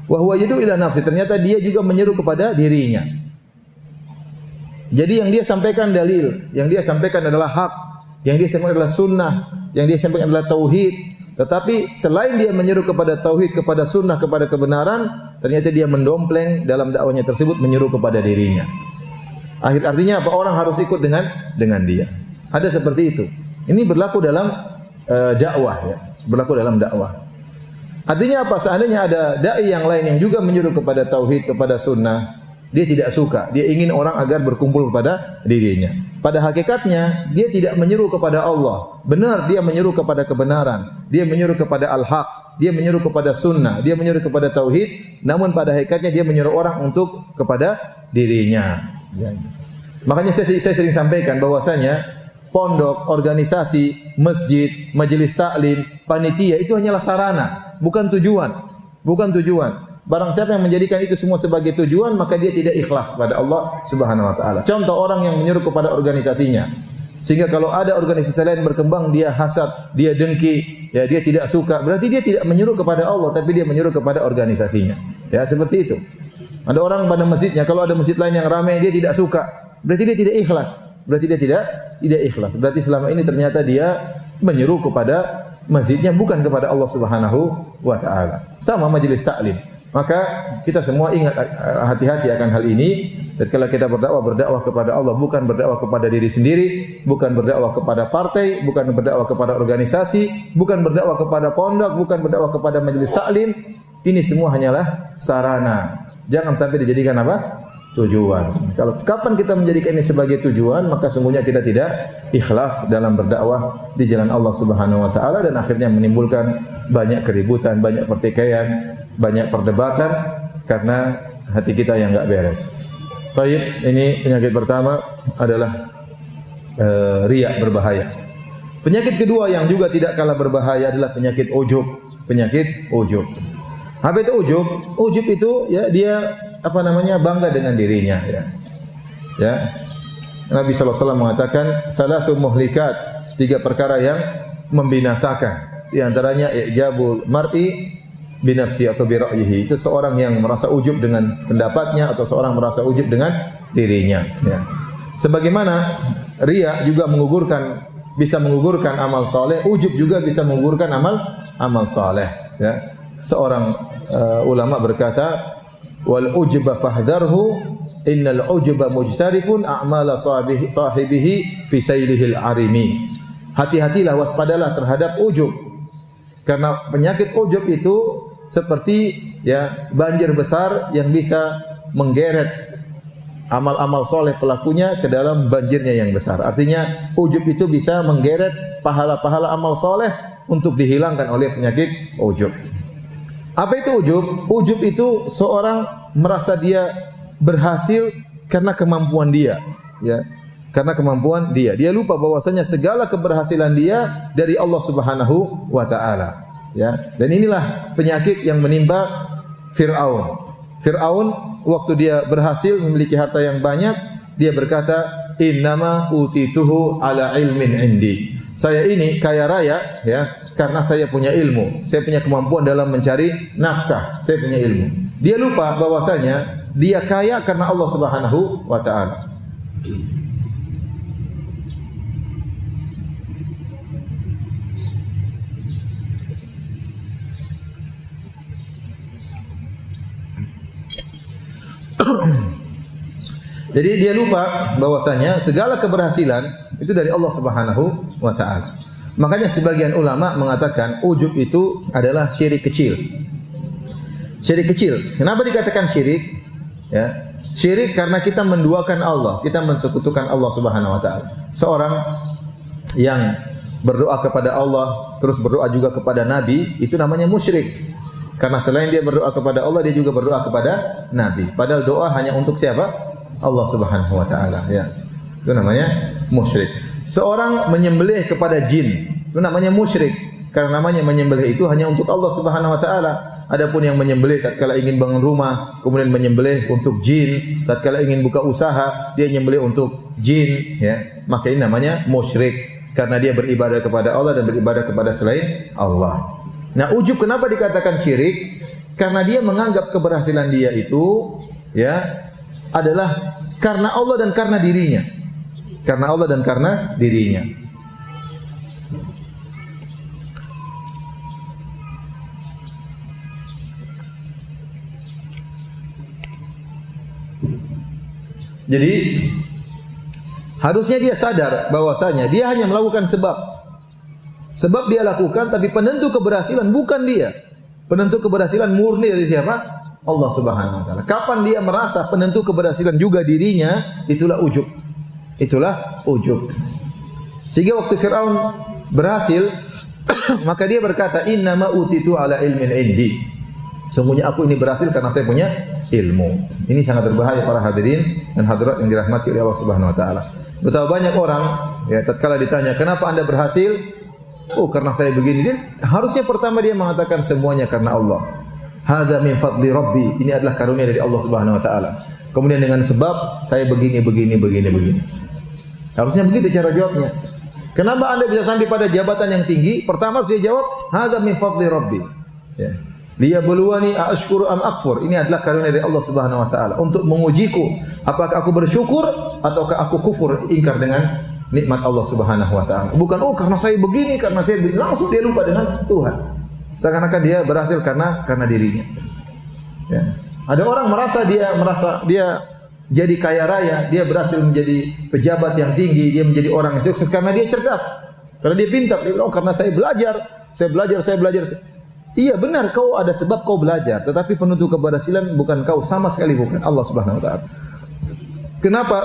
wa huwa yad'u ila nafsi, ternyata dia juga menyeru kepada dirinya. Jadi yang dia sampaikan dalil, yang dia sampaikan adalah hak, yang dia sampaikan adalah sunnah, yang dia sampaikan adalah tauhid. Tetapi selain dia menyeru kepada tauhid, kepada sunnah, kepada kebenaran, ternyata dia mendompleng dalam dakwahnya tersebut menyeru kepada dirinya. Artinya apa? Orang harus ikut dengan dia. Ada seperti itu. Ini berlaku dalam dakwah, ya. Berlaku dalam dakwah. Artinya apa? Seandainya ada dai yang lain yang juga menyeru kepada tauhid, kepada sunnah, dia tidak suka. Dia ingin orang agar berkumpul kepada dirinya. Pada hakikatnya dia tidak menyeru kepada Allah. Benar, dia menyeru kepada kebenaran. Dia menyeru kepada al-haq. Dia menyeru kepada sunnah. Dia menyeru kepada tauhid. Namun pada hakikatnya dia menyeru orang untuk kepada dirinya. Ya. Makanya saya sering sampaikan bahwasanya pondok, organisasi, masjid, majelis taklim, panitia itu hanyalah sarana, bukan tujuan. Bukan tujuan. Barang siapa yang menjadikan itu semua sebagai tujuan, maka dia tidak ikhlas kepada Allah Subhanahu wa taala. Contoh orang yang menyeru kepada organisasinya. Sehingga kalau ada organisasi lain berkembang, dia hasad, dia dengki, ya, dia tidak suka. Berarti dia tidak menyeru kepada Allah, tapi dia menyeru kepada organisasinya. Ya, seperti itu. Ada orang pada masjidnya, kalau ada masjid lain yang ramai, dia tidak suka. Berarti dia tidak ikhlas. Berarti dia tidak ikhlas. Berarti selama ini ternyata dia menyeru kepada masjidnya, bukan kepada Allah Subhanahu wa taala. Sama majelis taklim. Maka kita semua ingat, hati-hati akan hal ini. Tatkala kita berdakwah kepada Allah, bukan berdakwah kepada diri sendiri, bukan berdakwah kepada partai, bukan berdakwah kepada organisasi, bukan berdakwah kepada pondok, bukan berdakwah kepada majelis taklim. Ini semua hanyalah sarana. Jangan sampai dijadikan apa? Tujuan. Kalau kapan kita menjadikan ini sebagai tujuan, maka sungguhnya kita tidak ikhlas dalam berdakwah di jalan Allah Subhanahu wa taala, dan akhirnya menimbulkan banyak keributan, banyak pertikaian, banyak perdebatan karena hati kita yang enggak beres. Taib, ini penyakit pertama adalah riya, berbahaya. Penyakit kedua yang juga tidak kalah berbahaya adalah penyakit ujub. Penyakit ujub. Apa itu ujub? Ujub itu ya dia bangga dengan dirinya ya. Ya. Nabi sallallahu alaihi wasallam mengatakan salatsu muhlikat, 3 perkara yang membinasakan. Di antaranya i'jabul mar'i binafsi atau bira'yihi, itu seorang yang merasa ujub dengan pendapatnya atau seorang merasa ujub dengan dirinya ya. Sebagaimana riya juga bisa menggugurkan amal saleh, ujub juga bisa menggugurkan amal saleh ya. Seorang ulama berkata wal ujba fahdharhu innal ujba mujtarifun a'mala sahibihi fi saylihil arimi. Hati-hatilah, waspadalah terhadap ujub, karena penyakit ujub itu seperti ya banjir besar yang bisa menggeret amal-amal soleh pelakunya ke dalam banjirnya yang besar. Artinya ujub itu bisa menggeret pahala-pahala amal soleh untuk dihilangkan oleh penyakit ujub. Apa itu ujub? Ujub itu seorang merasa dia berhasil karena kemampuan dia, ya. Karena kemampuan dia. Dia lupa bahwasanya segala keberhasilan dia dari Allah Subhanahu wa taala. Ya, dan inilah penyakit yang menimpa Fir'aun. Fir'aun waktu dia berhasil memiliki harta yang banyak, dia berkata, "Innama utituhu ala ilmin indi." Saya ini kaya raya ya, karena saya punya ilmu. Saya punya kemampuan dalam mencari nafkah. Saya punya ilmu. Dia lupa bahwasanya dia kaya karena Allah Subhanahu wa taala. Jadi dia lupa bahwasanya segala keberhasilan itu dari Allah Subhanahu wa taala. Makanya sebagian ulama mengatakan ujub itu adalah syirik kecil. Syirik kecil. Kenapa dikatakan syirik? Ya. Syirik karena kita menduakan Allah, kita mensekutukan Allah Subhanahu wa taala. Seorang yang berdoa kepada Allah, terus berdoa juga kepada nabi, itu namanya musyrik. Karena selain dia berdoa kepada Allah, dia juga berdoa kepada nabi. Padahal doa hanya untuk siapa? Allah Subhanahu wa taala ya. Itu namanya musyrik. Seorang menyembelih kepada jin, itu namanya musyrik. Karena namanya menyembelih itu hanya untuk Allah Subhanahu wa taala. Adapun yang menyembelih tatkala ingin bangun rumah, kemudian menyembelih untuk jin, tatkala ingin buka usaha, dia menyembelih untuk jin ya. Maka ini namanya musyrik karena dia beribadah kepada Allah dan beribadah kepada selain Allah. Nah, ujub kenapa dikatakan syirik? Karena dia menganggap keberhasilan dia itu ya adalah karena Allah dan karena dirinya. Karena Allah dan karena dirinya. Jadi harusnya dia sadar bahwasanya dia hanya melakukan sebab. Sebab dia lakukan, tapi penentu keberhasilan bukan dia. Penentu keberhasilan murni dari siapa? Allah Subhanahu wa taala. Kapan dia merasa penentu keberhasilan juga dirinya, itulah ujub. Itulah ujub. Sehingga waktu Firaun berhasil, maka dia berkata, "Innama utitu ala ilmin indi." Sungguhnya aku ini berhasil karena saya punya ilmu. Ini sangat berbahaya para hadirin dan hadirat yang dirahmati oleh Allah Subhanahu wa taala. Betapa banyak orang ya tatkala ditanya, "Kenapa Anda berhasil?" "Oh, karena saya begini." Dia harusnya pertama dia mengatakan semuanya karena Allah. Hadza min fadli Rabbi. Ini adalah karunia dari Allah Subhanahu wa taala. Kemudian dengan sebab saya begini. Harusnya begitu cara jawabnya. Kenapa Anda bisa sampai pada jabatan yang tinggi? Pertama harus dia jawab, hadza min fadli Rabbi. Ya. Liyabluwani a'ashkuru am akfur. Ini adalah karunia dari Allah Subhanahu wa taala untuk mengujiku apakah aku bersyukur ataukah aku kufur, ingkar dengan nikmat Allah Subhanahu wa taala. Bukan karena saya begini, langsung dia lupa dengan Tuhan. Seakan-akan dia berhasil karena dirinya. Ya. Ada orang merasa dia jadi kaya raya, dia berhasil menjadi pejabat yang tinggi, dia menjadi orang yang sukses karena dia cerdas, karena dia pintar. Dia bilang, karena saya belajar. Iya benar, kau ada sebab kau belajar, tetapi penentu keberhasilan bukan kau, sama sekali bukan Allah Subhanahu wa taala. Kenapa?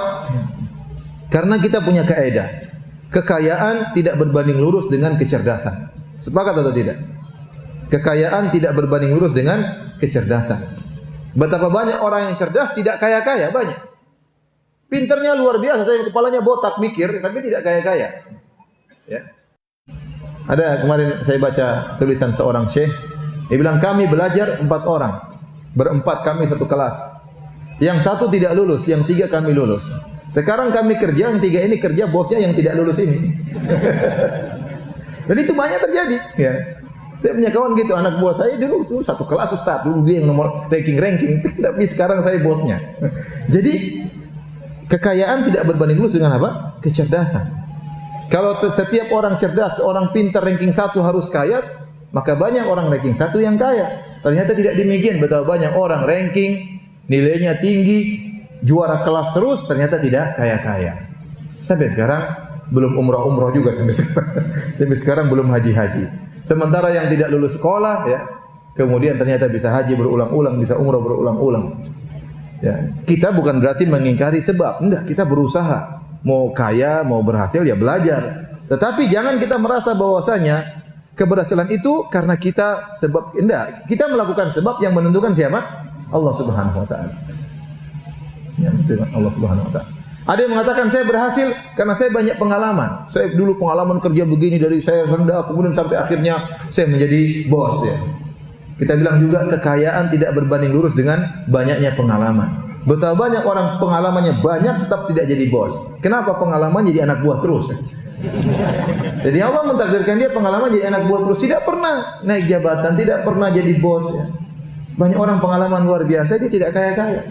Karena kita punya kaidah, kekayaan tidak berbanding lurus dengan kecerdasan. Sepakat atau tidak? Kekayaan tidak berbanding lurus dengan kecerdasan. Betapa banyak orang yang cerdas tidak kaya-kaya, banyak. Pinternya luar biasa, saya kepalanya botak mikir, tapi tidak kaya-kaya. Ya. Ada kemarin saya baca tulisan seorang syekh, dia bilang kami belajar 4 orang, berempat kami satu kelas. Yang satu tidak lulus, yang 3 kami lulus. Sekarang kami kerja, yang 3 ini kerja, bosnya yang tidak lulus ini. Dan itu banyak terjadi. Ya. Saya punya kawan gitu, anak buah saya dulu satu kelas Ustaz, dulu dia yang nomor ranking, tapi sekarang saya bosnya. Jadi kekayaan tidak berbanding lurus dengan apa? Kecerdasan. Kalau setiap orang cerdas, orang pintar ranking 1 harus kaya, maka banyak orang ranking 1 yang kaya. Ternyata tidak demikian, betapa banyak orang ranking, nilainya tinggi, juara kelas terus, ternyata tidak kaya-kaya. Sampai sekarang belum umroh juga sampai sekarang. Sampai sekarang belum haji-haji. Sementara yang tidak lulus sekolah, ya, kemudian ternyata bisa haji berulang-ulang, bisa umroh berulang-ulang. Ya, kita bukan berarti mengingkari sebab, enggak, kita berusaha. Mau kaya, mau berhasil ya belajar. Tetapi jangan kita merasa bahwasanya keberhasilan itu karena kita sebab, enggak, kita melakukan sebab yang menentukan siapa? Allah Subhanahu wa taala. Ya, betul, Allah Subhanahu wa taala. Ada yang mengatakan saya berhasil karena saya banyak pengalaman. Saya dulu pengalaman kerja begini dari saya rendah kemudian sampai akhirnya saya menjadi bos ya. Kita bilang juga kekayaan tidak berbanding lurus dengan banyaknya pengalaman. Betapa banyak orang pengalamannya banyak tetap tidak jadi bos. Kenapa pengalaman jadi anak buah terus? Jadi Allah mentakdirkan dia pengalaman jadi anak buah terus, tidak pernah naik jabatan, tidak pernah jadi bos ya. Banyak orang pengalaman luar biasa dia tidak kaya-kaya.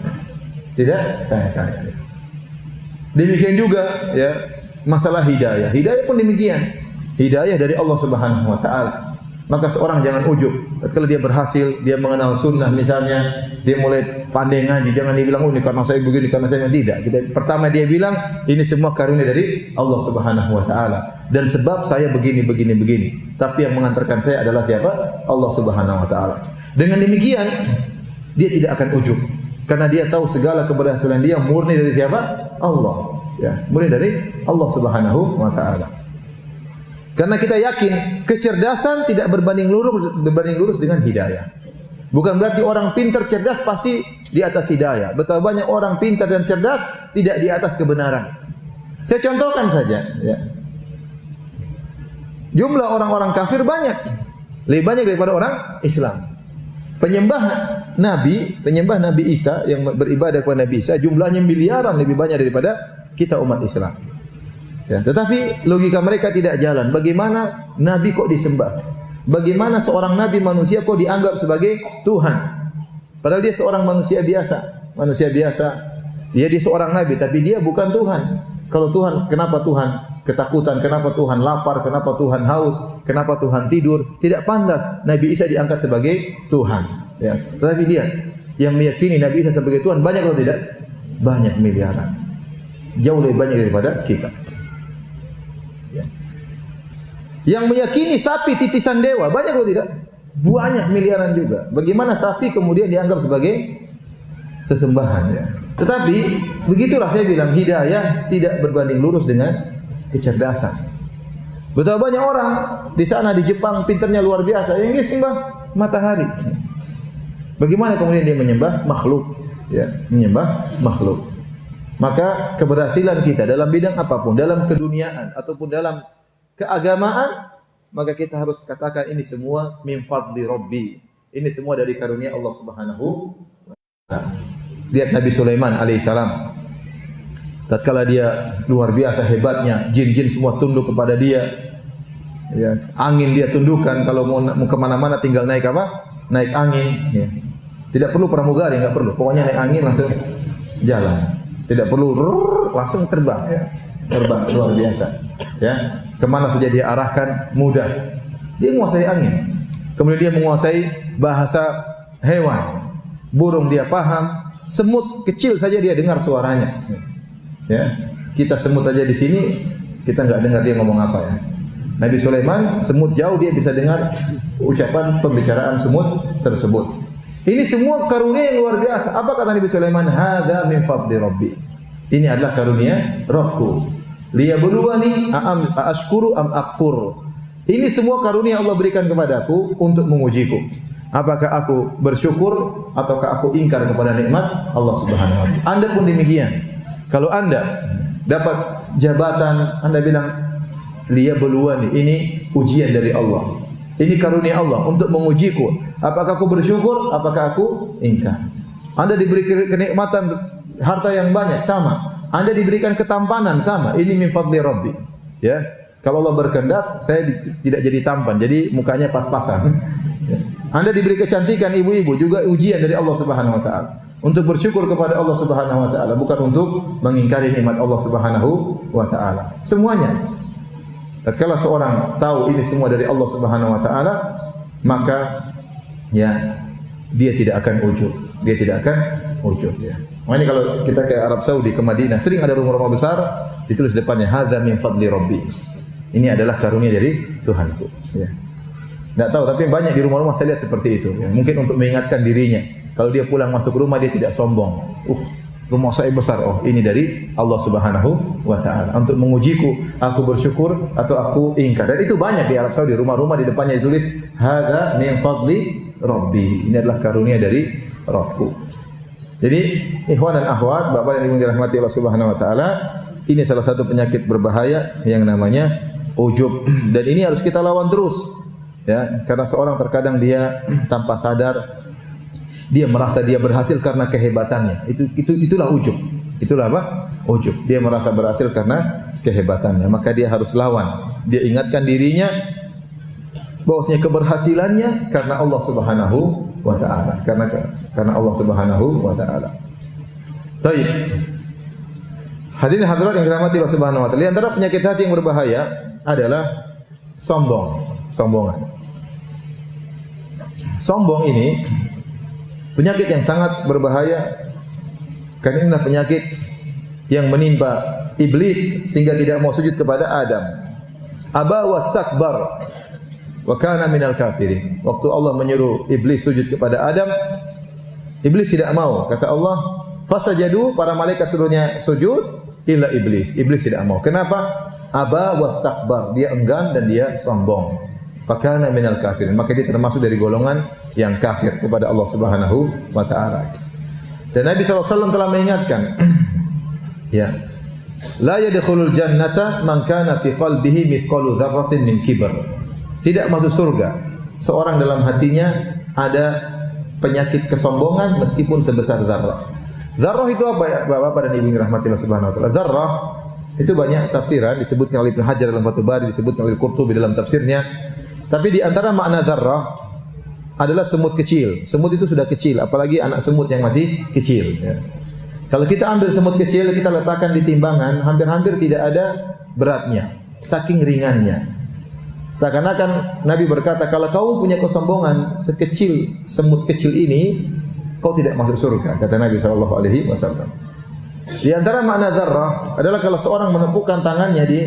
Tidak kaya-kaya. Demikian juga ya masalah hidayah. Hidayah pun demikian. Hidayah dari Allah Subhanahu wa taala. Maka seorang jangan ujub. Kalau dia berhasil, dia mengenal sunnah misalnya, dia mulai pandai ngaji, jangan dia bilang, oh ini karena saya begini, karena saya tidak. Pertama dia bilang, ini semua karunia dari Allah Subhanahu wa taala. Dan sebab saya begini. Tapi yang mengantarkan saya adalah siapa? Allah Subhanahu wa taala. Dengan demikian, dia tidak akan ujub. Karena dia tahu segala keberhasilan dia murni dari siapa? Allah. Ya, murni dari Allah Subhanahu wa taala. Karena kita yakin kecerdasan tidak berbanding lurus dengan hidayah. Bukan berarti orang pintar cerdas pasti di atas hidayah. Betapa banyak orang pintar dan cerdas tidak di atas kebenaran. Saya contohkan saja. Ya. Jumlah orang-orang kafir banyak, lebih banyak daripada orang Islam. Penyembah Nabi Isa yang beribadah kepada Nabi Isa jumlahnya miliaran lebih banyak daripada kita umat Islam. Ya, tetapi logika mereka tidak jalan. Bagaimana Nabi kok disembah? Bagaimana seorang Nabi manusia kok dianggap sebagai Tuhan? Padahal dia seorang manusia biasa. Dia seorang Nabi, tapi dia bukan Tuhan. Kalau Tuhan, kenapa Tuhan ketakutan? Kenapa Tuhan lapar? Kenapa Tuhan haus? Kenapa Tuhan tidur? Tidak pantas Nabi Isa diangkat sebagai Tuhan. Ya, tetapi dia yang meyakini Nabi Isa sebagai Tuhan banyak atau tidak? Banyak, miliaran. Jauh lebih banyak daripada kita. Yang meyakini sapi titisan dewa banyak atau tidak? Banyak, miliaran juga. Bagaimana sapi kemudian dianggap sebagai sesembahan ya. Tetapi begitulah saya bilang hidayah tidak berbanding lurus dengan kecerdasan. Betapa banyak orang di sana di Jepang pintarnya luar biasa yang dia sembah matahari. Bagaimana kemudian dia menyembah makhluk ya, menyembah makhluk. Maka keberhasilan kita dalam bidang apapun, dalam keduniaan ataupun dalam keagamaan, maka kita harus katakan ini semua min fadli Rabbi. Ini semua dari karunia Allah Subhanahu wa taala. Lihat Nabi Sulaiman alaihissalam. Tatkala dia luar biasa hebatnya, jin-jin semua tunduk kepada dia. Ya, angin dia tundukkan, kalau mau kemana-mana tinggal naik apa? Naik angin. Ya. Tidak perlu pramugari, enggak perlu. Pokoknya naik angin langsung jalan. Tidak perlu langsung terbang. Ya. Terbang luar biasa. Ya. Kemana saja dia arahkan mudah. Dia menguasai angin. Kemudian dia menguasai bahasa hewan. Burung dia paham. Semut kecil saja dia dengar suaranya. Ya, kita semut aja di sini kita nggak dengar dia ngomong apa ya. Nabi Sulaiman semut jauh dia bisa dengar ucapan pembicaraan semut tersebut. Ini semua karunia yang luar biasa. Apa kata Nabi Sulaiman? Hadza min fadli Rabbi. Ini adalah karunia Rabbku. Liyabluwani ashkuru am akfur. Ini semua karunia Allah berikan kepadaku untuk mengujiku. Apakah aku bersyukur ataukah aku ingkar kepada nikmat Allah Subhanahu wa taala. Anda pun demikian. Kalau Anda dapat jabatan, Anda bilang, liyabluwani, ini ujian dari Allah. Ini karunia Allah untuk mengujiku. Apakah aku bersyukur? Apakah aku ingkar? Anda diberi kenikmatan harta yang banyak, sama. Anda diberikan ketampanan, sama. Ini min fadli Rabbi. Ya. Kalau Allah berkehendak, saya tidak jadi tampan, jadi mukanya pas-pasan. Anda diberi kecantikan ibu-ibu, juga ujian dari Allah Subhanahu wa taala. Untuk bersyukur kepada Allah Subhanahu wa taala, bukan untuk mengingkari nikmat Allah Subhanahu wa taala. Semuanya. Tatkala seorang tahu ini semua dari Allah Subhanahu wa taala, maka ya dia tidak akan ujub. Dia tidak akan ujub ya. Makanya kalau kita ke Arab Saudi, ke Madinah, sering ada rumah-rumah besar ditulis depannya hadza min fadli rabbi. Ini adalah karunia dari Tuhanku ya. Enggak tahu, tapi banyak di rumah-rumah saya lihat seperti itu ya. Mungkin untuk mengingatkan dirinya. Kalau dia pulang masuk rumah dia tidak sombong. Rumah saya besar, oh ini dari Allah Subhanahu wa taala untuk mengujiku, aku bersyukur atau aku ingkar. Dan itu banyak di Arab Saudi, rumah-rumah di depannya ditulis hadza min fadli rabbi. Ini adalah karunia dari Rabbku. Jadi ikhwan dan akhwat, Bapak dan Ibu dirahmati Allah Subhanahu wa taala, ini salah satu penyakit berbahaya yang namanya ujub, dan ini harus kita lawan terus. Ya, karena seorang terkadang dia tanpa sadar dia merasa dia berhasil karena kehebatannya. Itulah ujub. Itulah apa? Ujub. Dia merasa berhasil karena kehebatannya. Maka dia harus lawan. Dia ingatkan dirinya bahwasanya keberhasilannya karena Allah Subhanahu wa taala. Karena Allah Subhanahu wa taala. Baik. Hadirin hadirat yang dirahmati Allah Subhanahu wa taala. Di antara penyakit hati yang berbahaya adalah sombongan. Sombong ini penyakit yang sangat berbahaya karena inilah penyakit yang menimpa iblis sehingga tidak mau sujud kepada Adam. Aba wastakbar wa kana minal kafirin. Waktu Allah menyuruh iblis sujud kepada Adam, iblis tidak mau. Kata Allah, fasajadu, para malaikat suruhnya sujud, illa iblis. Iblis tidak mau. Kenapa? Aba wastakbar, dia enggan dan dia sombong. Fakana minal kafirin, maka dia termasuk dari golongan yang kafir kepada Allah Subhanahu wa taala. Dan Nabi SAW telah mengingatkan, ya, la yadkhulul jannata man kana fi qalbihi mithqalu dzarratin min kibr. Tidak masuk surga seorang dalam hatinya ada penyakit kesombongan meskipun sebesar dzarrah. Dzarrah itu apa ya, Bapak dan Ibu yang dirahmati Allah Subhanahu wa taala? Dzarrah itu banyak tafsiran, disebutkan oleh Ibnu Hajar dalam Fathul Bari, disebutkan oleh Qurtubi dalam tafsirnya. Tapi di antara makna dzarrah adalah semut kecil. Semut itu sudah kecil, apalagi anak semut yang masih kecil. Ya. Kalau kita ambil semut kecil, kita letakkan di timbangan, hampir-hampir tidak ada beratnya, saking ringannya. Seakan-akan Nabi berkata, kalau kau punya kesombongan sekecil semut kecil ini, kau tidak masuk surga, kata Nabi SAW. Di antara makna dzarrah adalah kalau seorang menepukkan tangannya di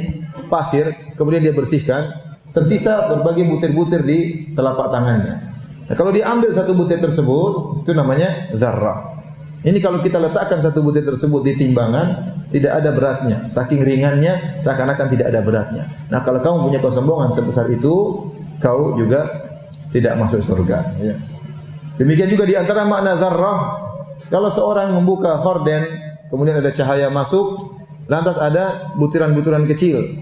pasir, kemudian dia bersihkan, tersisa berbagai butir-butir di telapak tangannya. Nah, kalau diambil satu butir tersebut, itu namanya dzarrah. Ini kalau kita letakkan satu butir tersebut di timbangan, tidak ada beratnya. Saking ringannya, seakan-akan tidak ada beratnya. Nah, kalau kamu punya kesombongan sebesar itu, kau juga tidak masuk surga. Ya. Demikian juga di antara makna dzarrah, kalau seorang membuka horden, kemudian ada cahaya masuk, lantas ada butiran-butiran kecil.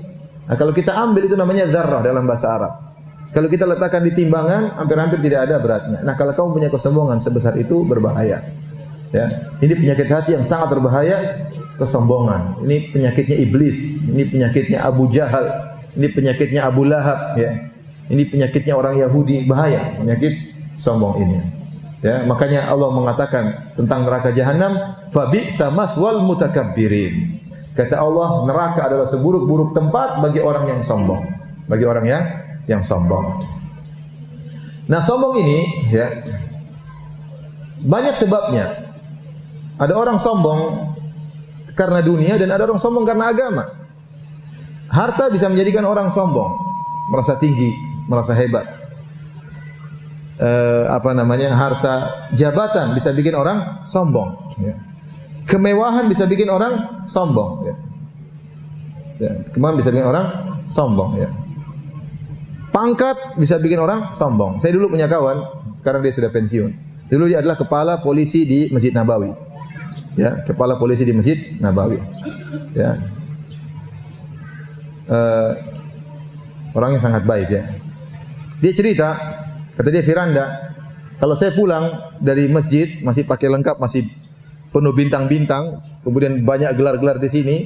Nah, kalau kita ambil itu namanya dzarrah dalam bahasa Arab. Kalau kita letakkan di timbangan, hampir-hampir tidak ada beratnya. Nah, kalau kamu punya kesombongan sebesar itu, berbahaya. Ya, ini penyakit hati yang sangat berbahaya, kesombongan. Ini penyakitnya iblis, ini penyakitnya Abu Jahal, ini penyakitnya Abu Lahab. Ya, ini penyakitnya orang Yahudi, bahaya penyakit sombong ini. Ya, makanya Allah mengatakan tentang neraka jahanam, fabi'sa mathwal mutakabbirin. Kata Allah, neraka adalah seburuk-buruk tempat bagi orang yang sombong. Bagi orang yang sombong. Nah, sombong ini ya banyak sebabnya. Ada orang sombong karena dunia dan ada orang sombong karena agama. Harta bisa menjadikan orang sombong, merasa tinggi, merasa hebat. Harta, jabatan bisa bikin orang sombong. Ya. Kemewahan bisa bikin orang sombong. Ya. Ya, kemewahan bisa bikin orang sombong. Ya. Pangkat bisa bikin orang sombong. Saya dulu punya kawan, sekarang dia sudah pensiun. Dulu dia adalah kepala polisi di Masjid Nabawi. ya, kepala polisi di Masjid Nabawi. Ya. Orangnya sangat baik ya. Dia cerita, kata dia, Firanda, kalau saya pulang dari masjid masih pakai lengkap, masih penuh bintang-bintang, kemudian banyak gelar-gelar di sini.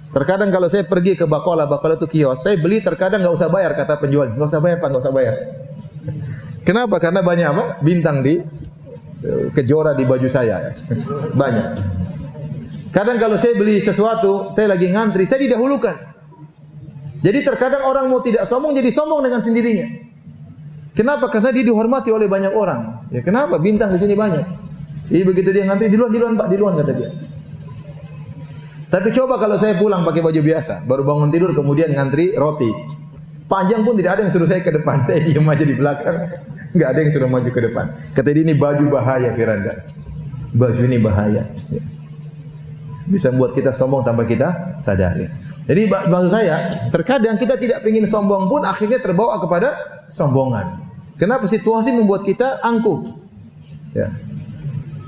Terkadang kalau saya pergi ke Bakola itu kios, saya beli terkadang nggak usah bayar, kata penjual, nggak usah bayar Pak, nggak usah bayar. Kenapa? Karena banyak apa? Bintang di kejora di baju saya, banyak. Kadang kalau saya beli sesuatu, saya lagi ngantri, saya didahulukan. Jadi terkadang orang mau tidak sombong, jadi sombong dengan sendirinya. Kenapa? Karena dia dihormati oleh banyak orang. Ya kenapa? Bintang di sini banyak. Jadi begitu dia ngantri, di luar Pak, di luar kata dia. Tapi coba kalau saya pulang pakai baju biasa, baru bangun tidur kemudian ngantri roti. Panjang pun tidak ada yang suruh saya ke depan, saya diam aja di belakang. Enggak ada yang suruh maju ke depan. Kata dia, ini baju bahaya Firanda. Baju ini bahaya. Ya. Bisa membuat kita sombong tanpa kita sadari. Jadi maksud saya, terkadang kita tidak ingin sombong pun akhirnya terbawa kepada sombongan. Kenapa? Situasi membuat kita angkuh. Ya.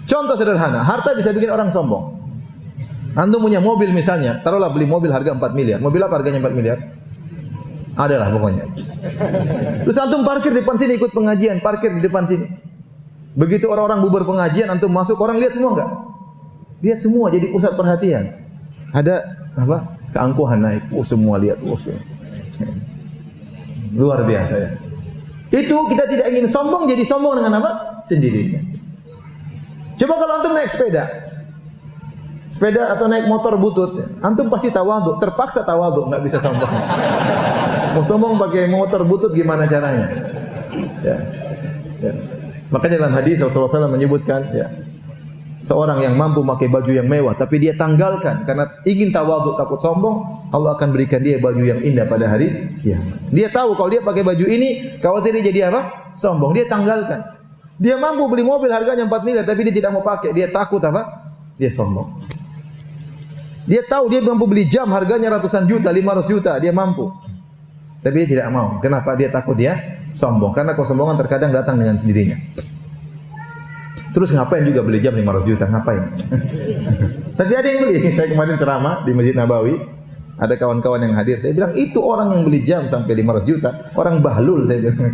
Contoh sederhana, harta bisa bikin orang sombong. Antum punya mobil misalnya, taruhlah beli mobil harga 4 miliar. Mobil apa harganya 4 miliar? Adalah pokoknya. Terus antum parkir di depan sini, ikut pengajian, parkir di depan sini. Begitu orang-orang bubar pengajian, antum masuk, orang lihat semua enggak? Lihat semua, jadi pusat perhatian. Ada apa? Keangkuhan naik. Semua lihat. Luar biasa ya. Itu kita tidak ingin sombong, jadi sombong dengan apa? Sendirinya. Coba kalau antum naik sepeda atau naik motor butut, antum pasti tawadhu, terpaksa tawadhu, nggak bisa sombong. Mau sombong pakai motor butut gimana caranya? Ya. Ya. Makanya dalam hadis Rasulullah SAW menyebutkan, ya, seorang yang mampu memakai baju yang mewah, tapi dia tanggalkan karena ingin tawadhu, takut sombong, Allah akan berikan dia baju yang indah pada hari kiamat. Dia tahu kalau dia pakai baju ini, khawatir dia jadi apa? Sombong. Dia tanggalkan. Dia mampu beli mobil harganya 4 miliar, tapi dia tidak mau pakai. Dia takut apa? Dia sombong. Dia tahu dia mampu beli jam harganya ratusan juta, 500 juta, dia mampu. Tapi dia tidak mau. Kenapa? Dia takut dia sombong. Karena kesombongan terkadang datang dengan sendirinya. Terus ngapain juga beli jam 500 juta? Ngapain? Tapi ada yang beli. Saya kemarin ceramah di Masjid Nabawi. Ada kawan-kawan yang hadir. Saya bilang, itu orang yang beli jam sampai 500 juta. Orang bahlul, saya bilang.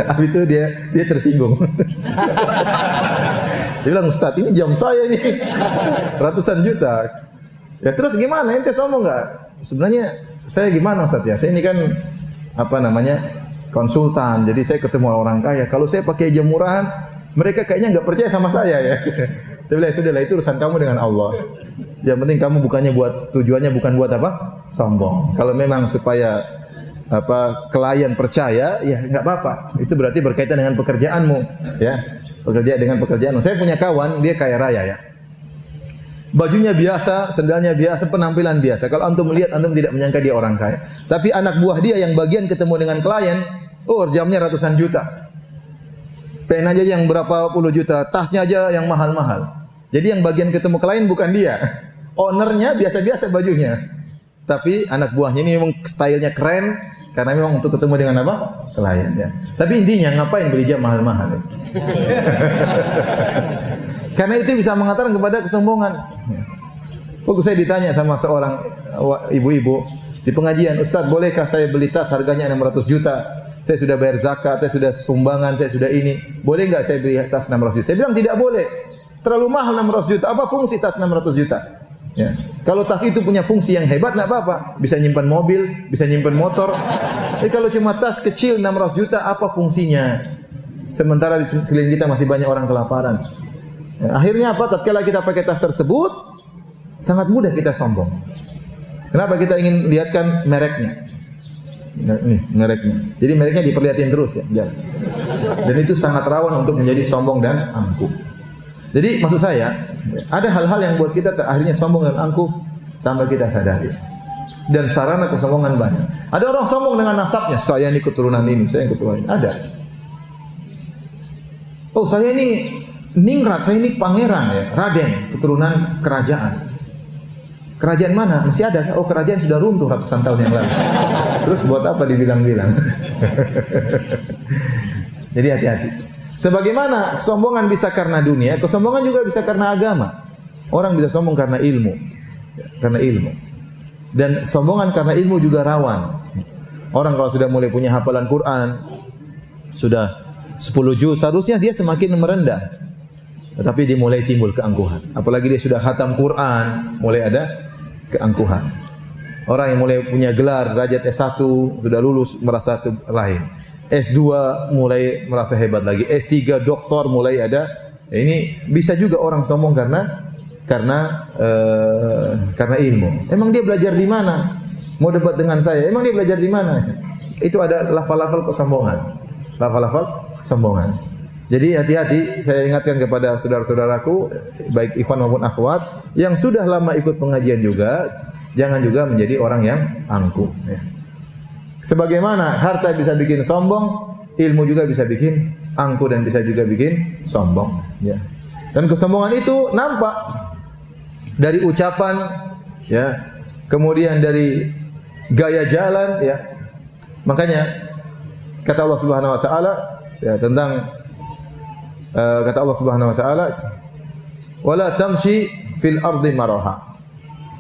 Habis itu dia tersinggung. Dia bilang, Ustaz, ini jam saya ini. Ratusan juta. Ya terus gimana? Ente sombong nggak? Sebenarnya saya gimana Ustaz ya? Saya ini kan konsultan. Jadi saya ketemu orang kaya. Kalau saya pakai jam murahan, mereka kayaknya nggak percaya sama saya ya. Saya bilang, sudahlah, itu urusan kamu dengan Allah. Yang penting kamu tujuannya bukan buat apa? Sombong. Kalau memang supaya klien percaya, ya nggak apa-apa. Itu berarti berkaitan dengan pekerjaanmu, ya. Dengan pekerjaanmu. Saya punya kawan, dia kaya raya ya. Bajunya biasa, sendalnya biasa, penampilan biasa. Kalau antum melihat, antum tidak menyangka dia orang kaya. Tapi anak buah dia yang bagian ketemu dengan klien, jamnya ratusan juta. Penanya aja yang berapa puluh juta, tasnya aja yang mahal-mahal. Jadi yang bagian ketemu klien bukan dia. Ownernya biasa-biasa bajunya. Tapi anak buahnya ini memang stylenya keren, karena memang untuk ketemu dengan apa? Klien ya. Tapi intinya ngapain beli jam mahal-mahal? Ya? Karena itu bisa mengantarkan kepada kesombongan. Waktu saya ditanya sama seorang ibu-ibu di pengajian, Ustaz, bolehkah saya beli tas harganya 600 juta? Saya sudah bayar zakat, saya sudah sumbangan, saya sudah ini. Boleh enggak saya beli tas 600 juta? Saya bilang tidak boleh. Terlalu mahal 600 juta. Apa fungsi tas 600 juta? Ya. Kalau tas itu punya fungsi yang hebat, enggak apa-apa. Bisa nyimpan mobil, bisa nyimpan motor. Tapi kalau cuma tas kecil 600 juta, apa fungsinya? Sementara di sekeliling kita masih banyak orang kelaparan. Ya, akhirnya apa? Tatkala kita pakai tas tersebut, sangat mudah kita sombong. Kenapa? Kita ingin lihatkan mereknya. Nih, mereknya. Jadi mereknya diperlihatin terus ya. Dan itu sangat rawan untuk menjadi sombong dan angkuh. Jadi maksud saya, ada hal-hal yang buat kita akhirnya sombong dan angkuh tanpa kita sadari. Dan sarana kesombongan banyak. Ada orang sombong dengan nasabnya. Saya ini keturunan ini, saya keturunan ini. Ada. Oh, saya ini ningrat, saya ini pangeran ya, Raden, keturunan kerajaan. Kerajaan mana? Masih ada? Oh, kerajaan sudah runtuh ratusan tahun yang lalu. Terus buat apa dibilang-bilang? Jadi hati-hati. Sebagaimana kesombongan bisa karena dunia, kesombongan juga bisa karena agama. Orang bisa sombong karena ilmu. Karena ilmu. Dan sombongan karena ilmu juga rawan. Orang kalau sudah mulai punya hafalan Quran, sudah 10 juz, seharusnya dia semakin merendah. Tetapi dia mulai timbul keangkuhan. Apalagi dia sudah khatam Quran, mulai ada keangkuhan. Orang yang mulai punya gelar derajat S1 sudah lulus merasa lain. S2 mulai merasa hebat lagi. S3 doktor mulai ada. Ini bisa juga orang sombong karena ilmu. Emang dia belajar di mana? Mau debat dengan saya? Emang dia belajar di mana? Itu ada lafal-lafal kesombongan. Lafal-lafal kesombongan. Jadi hati-hati, saya ingatkan kepada saudara-saudaraku, baik ikhwan maupun akhwat, yang sudah lama ikut pengajian juga, jangan juga menjadi orang yang angkuh. Ya. Sebagaimana harta bisa bikin sombong, ilmu juga bisa bikin angkuh dan bisa juga bikin sombong. Ya. Dan kesombongan itu nampak dari ucapan, ya, kemudian dari gaya jalan, ya. Makanya kata Allah Subhanahu Wa Taala, ya, tentang kata Allah Subhanahu Wa Taala, wala tamshi fil ardi maraha.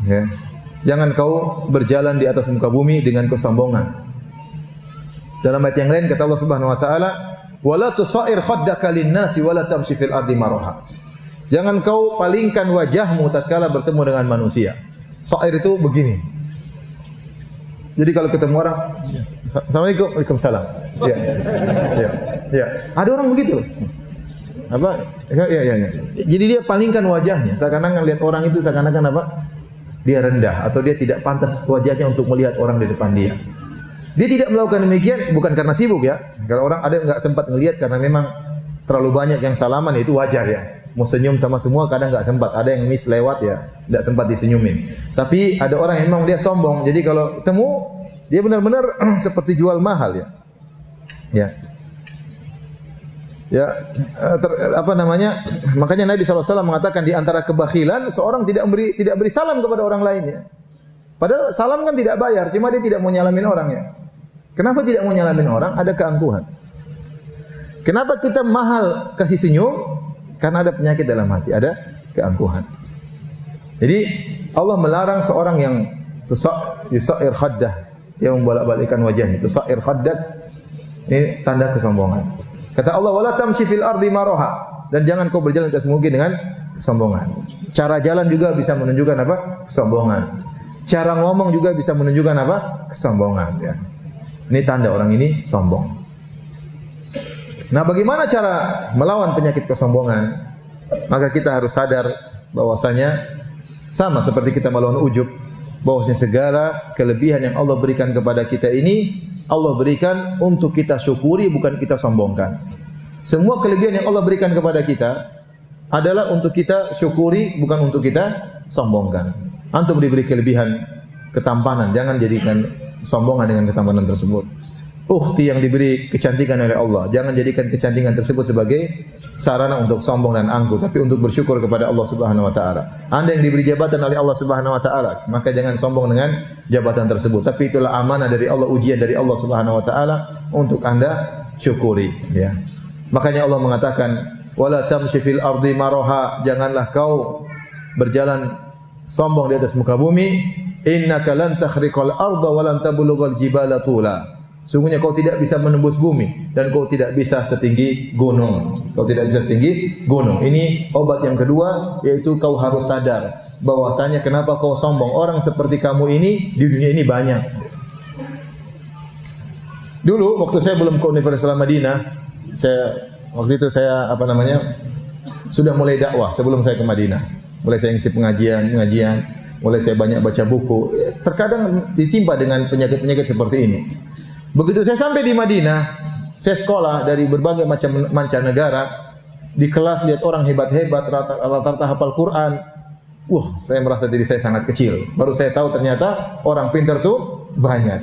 Ya. Jangan kau berjalan di atas muka bumi dengan kesombongan. Dalam ayat yang lain kata Allah Subhanahu Wa Taala, wala tusair khaddaka lin-nasi wala tamshi fil ardi maraha. Jangan kau palingkan wajahmu tatkala bertemu dengan manusia. Sair itu begini. Jadi kalau ketemu orang, Assalamualaikum, Waalaikumsalam. Ya. Ya. Ya. Ada orang begitu. Apa? Ya. Jadi dia palingkan wajahnya, seakan-akan lihat orang itu seakan-akan apa? Dia rendah atau dia tidak pantas wajahnya untuk melihat orang di depan dia. Dia tidak melakukan demikian bukan karena sibuk, ya. Kalau orang ada enggak sempat melihat karena memang terlalu banyak yang salaman, itu wajar, ya. Mau senyum sama semua kadang enggak sempat. Ada yang miss lewat, ya, enggak sempat disenyumin. Tapi ada orang yang memang dia sombong. Jadi kalau ketemu dia benar-benar seperti jual mahal, ya. Ya. Ya, makanya Nabi SAW mengatakan di antara kebakhilan seorang tidak beri salam kepada orang lainnya. Padahal salam kan tidak bayar, cuma dia tidak mau nyalamin orang, ya. Kenapa tidak mau nyalamin orang? Ada keangkuhan. Kenapa kita mahal kasih senyum? Karena ada penyakit dalam hati, ada keangkuhan. Jadi Allah melarang seorang yang tusair khaddah, dia membolak-balikkan wajahnya. Tusair khaddah ini tanda kesombongan. Kata Allah, wala tamshi fil ardi maraha, dan jangan kau berjalan ke atas muka dengan kesombongan. Cara jalan juga bisa menunjukkan apa? Kesombongan. Cara ngomong juga bisa menunjukkan apa? Kesombongan, ya. Ini tanda orang ini sombong. Nah, bagaimana cara melawan penyakit kesombongan? Maka kita harus sadar bahwasanya sama seperti kita melawan ujub, bahwasanya segala kelebihan yang Allah berikan kepada kita ini Allah berikan untuk kita syukuri, bukan kita sombongkan. Semua kelebihan yang Allah berikan kepada kita adalah untuk kita syukuri, bukan untuk kita sombongkan. Antum diberi kelebihan ketampanan, jangan jadikan sombongan dengan ketampanan tersebut. Ukhti yang diberi kecantikan oleh Allah, jangan jadikan kecantikan tersebut sebagai sarana untuk sombong dan angkuh, tapi untuk bersyukur kepada Allah Subhanahu wa taala. Anda yang diberi jabatan oleh Allah Subhanahu wa taala, maka jangan sombong dengan jabatan tersebut, tapi itulah amanah dari Allah, ujian dari Allah Subhanahu wa taala untuk Anda syukuri, ya. Makanya Allah mengatakan, wala tamshi fil ardi maraha, janganlah kau berjalan sombong di atas muka bumi. Innaka lan takhriqal arda wa lan tablughal jibala tula. Sungguhnya kau tidak bisa menembus bumi dan kau tidak bisa setinggi gunung. Kau tidak bisa setinggi gunung. Ini obat yang kedua, yaitu kau harus sadar bahwasanya kenapa kau sombong. Orang seperti kamu ini di dunia ini banyak. Dulu waktu saya belum ke Universitas Madinah, waktu itu saya sudah mulai dakwah sebelum saya ke Madinah. Mulai saya ngisi pengajian, mulai saya banyak baca buku. Terkadang ditimpa dengan penyakit-penyakit seperti ini. Begitu saya sampai di Madinah, saya sekolah dari berbagai macam mancanegara, di kelas lihat orang hebat-hebat, rata-rata hafal Quran. Saya merasa diri saya sangat kecil. Baru saya tahu ternyata orang pintar tuh banyak.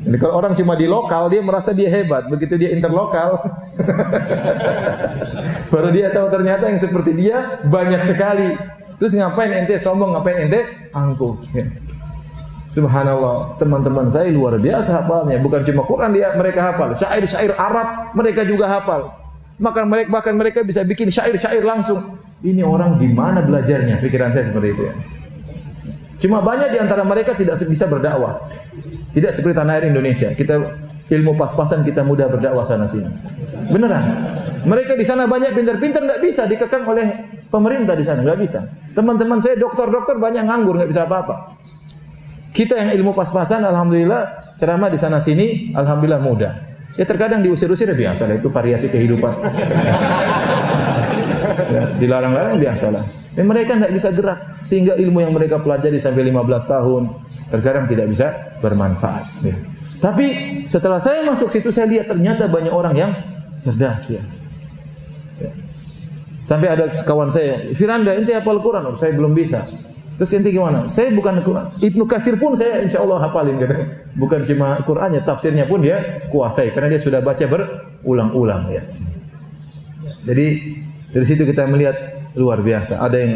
Jadi kalau orang cuma di lokal, dia merasa dia hebat. Begitu dia interlokal, baru dia tahu ternyata yang seperti dia banyak sekali. Terus ngapain ente sombong, ngapain ente angkuh? Subhanallah, teman-teman saya luar biasa hafalnya. Bukan cuma Quran mereka hafal, syair-syair Arab mereka juga hafal. Bahkan mereka bisa bikin syair-syair langsung. Ini orang di mana belajarnya? Pikiran saya seperti itu ya. Cuma banyak di antara mereka tidak bisa berdakwah. Tidak seperti tanah air Indonesia. Kita ilmu pas-pasan, kita mudah berdakwah sana sini. Beneran. Mereka di sana banyak pintar-pintar, enggak bisa dikekang oleh pemerintah di sana, enggak bisa. Teman-teman saya dokter-dokter banyak nganggur, enggak bisa apa-apa. Kita yang ilmu pas-pasan, alhamdulillah ceramah di sana sini, alhamdulillah mudah. Ya terkadang diusir-usir ya biasa lah, itu variasi kehidupan. Ya, dilarang-larang biasalah. Dan mereka tidak bisa gerak sehingga ilmu yang mereka pelajari sampai 15 tahun terkadang tidak bisa bermanfaat. Ya. Tapi setelah saya masuk situ saya lihat ternyata banyak orang yang cerdas ya. Ya. Sampai ada kawan saya, Firanda, ente hafal Quran? Oh, saya belum bisa. Terus ente gimana? Saya bukan Quran. Ibnu Katsir pun saya insya Allah hafalin. Gitu. Bukan cuma Qurannya, tafsirnya pun dia kuasai karena dia sudah baca berulang-ulang. Ya. Jadi dari situ kita melihat luar biasa. Ada yang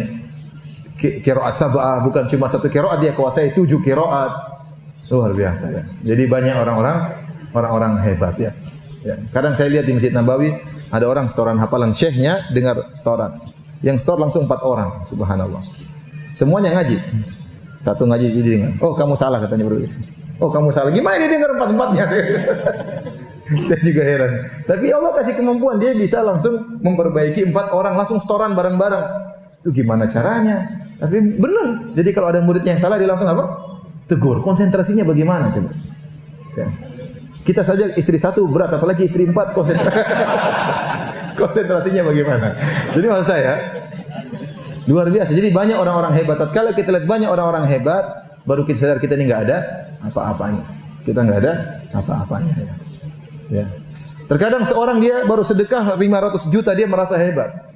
qiraat sab'ah, bukan cuma satu qiraat dia kuasai 7 qiraat. Luar biasa ya. Jadi banyak orang-orang hebat ya. Ya. Kadang saya lihat di Masjid Nabawi ada orang setoran hafalan, syekhnya dengar setoran. Yang setor langsung 4 orang, subhanallah. Semuanya ngaji. Satu ngaji jadi dengar. Oh, kamu salah katanya bro. Oh, kamu salah. Gimana dia dengar 4-4-nya? Saya juga heran. Tapi Allah kasih kemampuan, dia bisa langsung memperbaiki 4 orang langsung setoran bareng-bareng. Itu gimana caranya? Tapi benar. Jadi kalau ada muridnya yang salah dia langsung apa? Tegur. Konsentrasinya bagaimana coba? Ya. Kita saja istri 1 berat, apalagi istri 4 konsentrasinya bagaimana? Jadi maksud saya luar biasa. Jadi banyak orang-orang hebat. Kalau kita lihat banyak orang-orang hebat, baru kita sadar kita ini enggak ada apa-apanya. Kita enggak ada apa-apanya ya. Ya. Terkadang seorang dia baru sedekah 500 juta dia merasa hebat.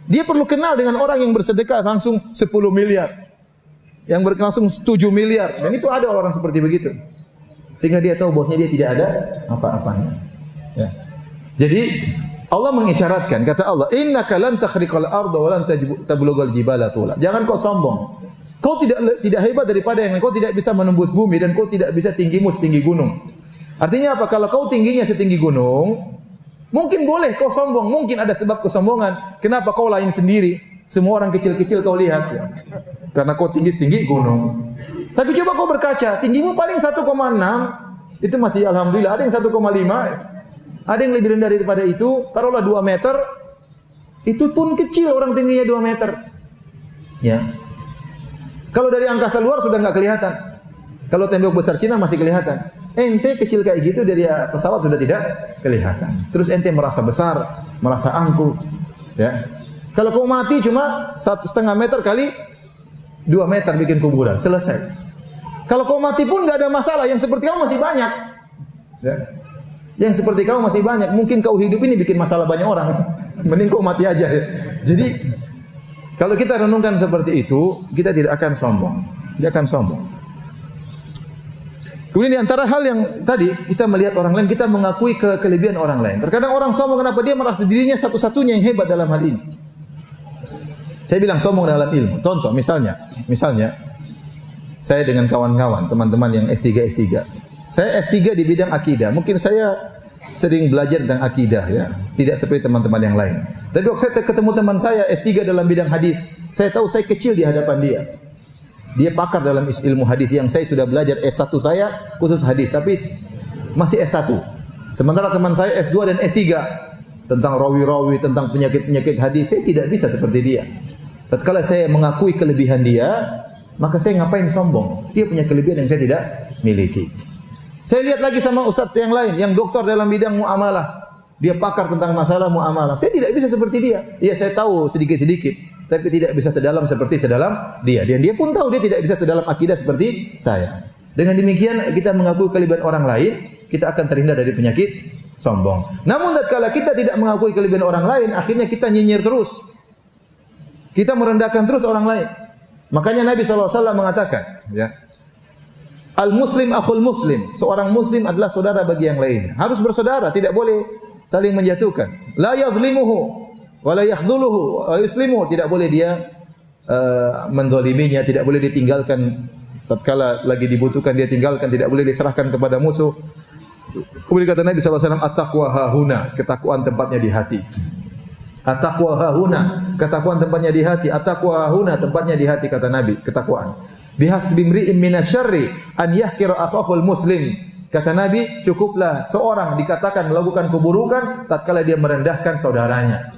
Dia perlu kenal dengan orang yang bersedekah langsung 10 miliar. Yang langsung 7 miliar. Dan itu ada orang seperti begitu. Sehingga dia tahu bosnya dia tidak ada apa-apanya. Ya. Jadi Allah mengisyaratkan, kata Allah, "Innaka lan takhriqal arda wa lan tablughal jibala tula." Jangan kau sombong. Kau tidak hebat daripada yang lain. Kau tidak bisa menembus bumi dan kau tidak bisa tinggimu setinggi gunung. Artinya apa? Kalau kau tingginya setinggi gunung, mungkin boleh kau sombong, mungkin ada sebab kesombongan. Kenapa kau lain sendiri? Semua orang kecil-kecil kau lihat ya. Karena kau tinggi setinggi gunung. Tapi coba kau berkaca, tinggimu paling 1,6, itu masih alhamdulillah. Ada yang 1,5, ada yang lebih rendah daripada itu. Taruhlah 2 meter, itu pun kecil orang tingginya 2 meter. Ya. Kalau dari angkasa luar sudah enggak kelihatan. Kalau tembok besar Cina masih kelihatan. Ente kecil kayak gitu dari pesawat sudah tidak kelihatan. Terus ente merasa besar, merasa angkuh. Ya. Kalau kau mati cuma 1,5 meter kali 2 meter bikin kuburan, selesai. Kalau kau mati pun nggak ada masalah. Yang seperti kamu masih banyak. Ya. Yang seperti kamu masih banyak. Mungkin kau hidup ini bikin masalah banyak orang. Mending kau mati aja. Jadi kalau kita renungkan seperti itu, kita tidak akan sombong. Tidak akan sombong. Kemudian di antara hal yang tadi kita melihat orang lain, kita mengakui kelebihan orang lain. Terkadang orang sombong kenapa? Dia merasa dirinya satu-satunya yang hebat dalam hal ini. Saya bilang sombong dalam ilmu. Contoh misalnya saya dengan kawan-kawan, teman-teman yang S3. Saya S3 di bidang akidah. Mungkin saya sering belajar tentang akidah ya, tidak seperti teman-teman yang lain. Tapi waktu saya ketemu teman saya S3 dalam bidang hadis, saya tahu saya kecil di hadapan dia. Dia pakar dalam ilmu hadis yang saya sudah belajar S1 saya khusus hadis tapi masih S1. Sementara teman saya S2 dan S3 tentang rawi-rawi, tentang penyakit-penyakit hadis, saya tidak bisa seperti dia. Tatkala saya mengakui kelebihan dia, maka saya ngapain sombong? Dia punya kelebihan yang saya tidak miliki. Saya lihat lagi sama ustaz yang lain, yang doktor dalam bidang muamalah. Dia pakar tentang masalah muamalah. Saya tidak bisa seperti dia. Ya saya tahu sedikit-sedikit, tapi tidak bisa sedalam seperti sedalam dia. Dan dia pun tahu dia tidak bisa sedalam akidah seperti saya. Dengan demikian kita mengakui kelebihan orang lain, kita akan terhindar dari penyakit sombong. Namun tatkala kita tidak mengakui kelebihan orang lain, akhirnya kita nyinyir terus. Kita merendahkan terus orang lain. Makanya Nabi SAW mengatakan, ya, Al-Muslim akhul Muslim. Seorang Muslim adalah saudara bagi yang lain. Harus bersaudara, tidak boleh saling menjatuhkan. La yazlimuhu wa la yakhdhuluhu wa yuslimuhu. Tidak boleh dia mendoliminya, tidak boleh ditinggalkan tatkala lagi dibutuhkan dia tinggalkan, tidak boleh diserahkan kepada musuh. Kemudian kata Nabi SAW, at-taqwa hahuna, ketakwaan tempatnya di hati. At-taqwa hahuna, ketakwaan tempatnya di hati. At-taqwa hahuna, tempatnya di hati kata Nabi, ketakwaan. Bihasbi imri'in minasyarri an yahkira akhahul muslim. Kata Nabi, cukuplah seorang dikatakan melakukan keburukan tatkala dia merendahkan saudaranya.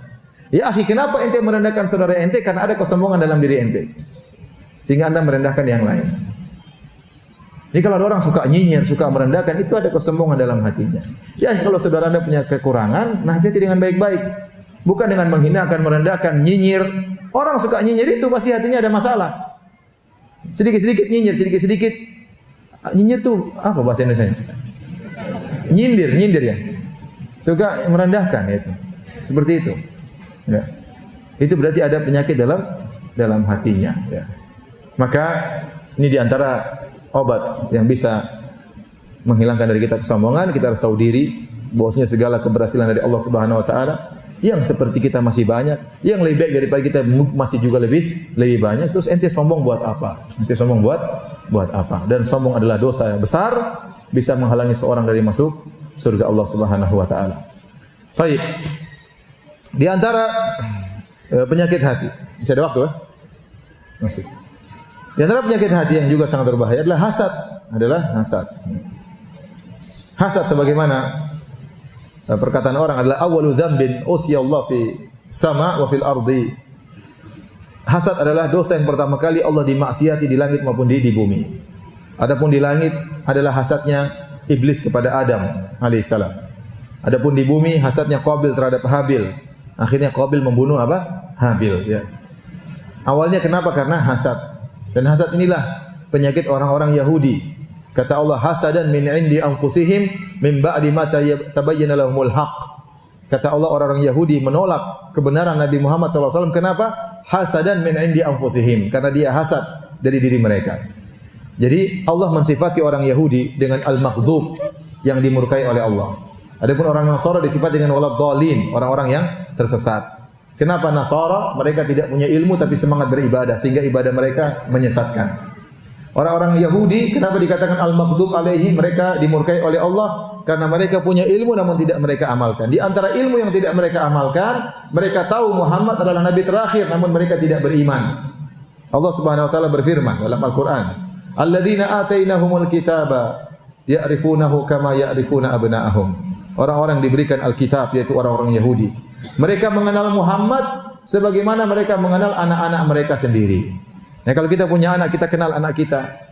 Ya akhi, kenapa ente merendahkan saudara ente? Karena ada kesombongan dalam diri ente, sehingga anda merendahkan yang lain. Jadi kalau ada orang suka nyinyir, suka merendahkan, itu ada kesombongan dalam hatinya. Ya kalau saudara anda punya kekurangan, nasihati dengan baik-baik, bukan dengan menghinakan, merendahkan, nyinyir. Orang suka nyinyir itu pasti hatinya ada masalah. Sedikit-sedikit nyinyir, sedikit-sedikit nyinyir tuh apa bahasa Indonesia? Nyindir ya. Suka merendahkan itu. Seperti itu. Ya. Itu berarti ada penyakit dalam hatinya. Ya. Maka ini diantara obat yang bisa menghilangkan dari kita kesombongan. Kita harus tahu diri bahwasanya segala keberhasilan dari Allah Subhanahu Wa Taala. Yang seperti kita masih banyak, yang lebih baik daripada kita masih juga lebih banyak. Terus ente sombong buat apa? Ente sombong buat apa? Dan sombong adalah dosa yang besar, bisa menghalangi seorang dari masuk surga Allah Subhanahu Wa Taala. Baik. Di antara penyakit hati, masih ada waktu ya? Masih. Di antara penyakit hati yang juga sangat berbahaya adalah hasad. Hasad sebagaimana perkataan orang adalah awwalu dzambin usiyallahu fi sama wa fil ardi. Hasad adalah dosa yang pertama kali Allah dimaksiati di langit maupun di bumi. Adapun di langit adalah hasadnya iblis kepada Adam alaihissalam. Adapun di bumi hasadnya Qabil terhadap Habil. Akhirnya Qabil membunuh apa? Habil ya. Awalnya kenapa? Karena hasad. Dan hasad inilah penyakit orang-orang Yahudi. Kata Allah, hasadan min indi anfusihim min ba'di ma tabayyana lahumul haqq. Kata Allah, orang-orang Yahudi menolak kebenaran Nabi Muhammad SAW. Kenapa? Hasadan min indi anfusihim. Karena dia hasad dari diri mereka. Jadi Allah mensifati orang Yahudi dengan al-maghdub, yang dimurkai oleh Allah. Adapun orang Nasara disifati dengan waladhdallin, orang-orang yang tersesat. Kenapa Nasara? Mereka tidak punya ilmu tapi semangat beribadah, sehingga ibadah mereka menyesatkan. Orang-orang Yahudi kenapa dikatakan al-maghdub alaihim? Mereka dimurkai oleh Allah karena mereka punya ilmu namun tidak mereka amalkan. Di antara ilmu yang tidak mereka amalkan, mereka tahu Muhammad adalah nabi terakhir namun mereka tidak beriman. Allah Subhanahu wa taala berfirman dalam Al-Qur'an, "Alladzina atainahumul kitaba ya'rifunahu kama ya'rifuna abna'ahum." Orang-orang diberikan Alkitab yaitu orang-orang Yahudi. Mereka mengenal Muhammad sebagaimana mereka mengenal anak-anak mereka sendiri. Nah, kalau kita punya anak, kita kenal anak kita,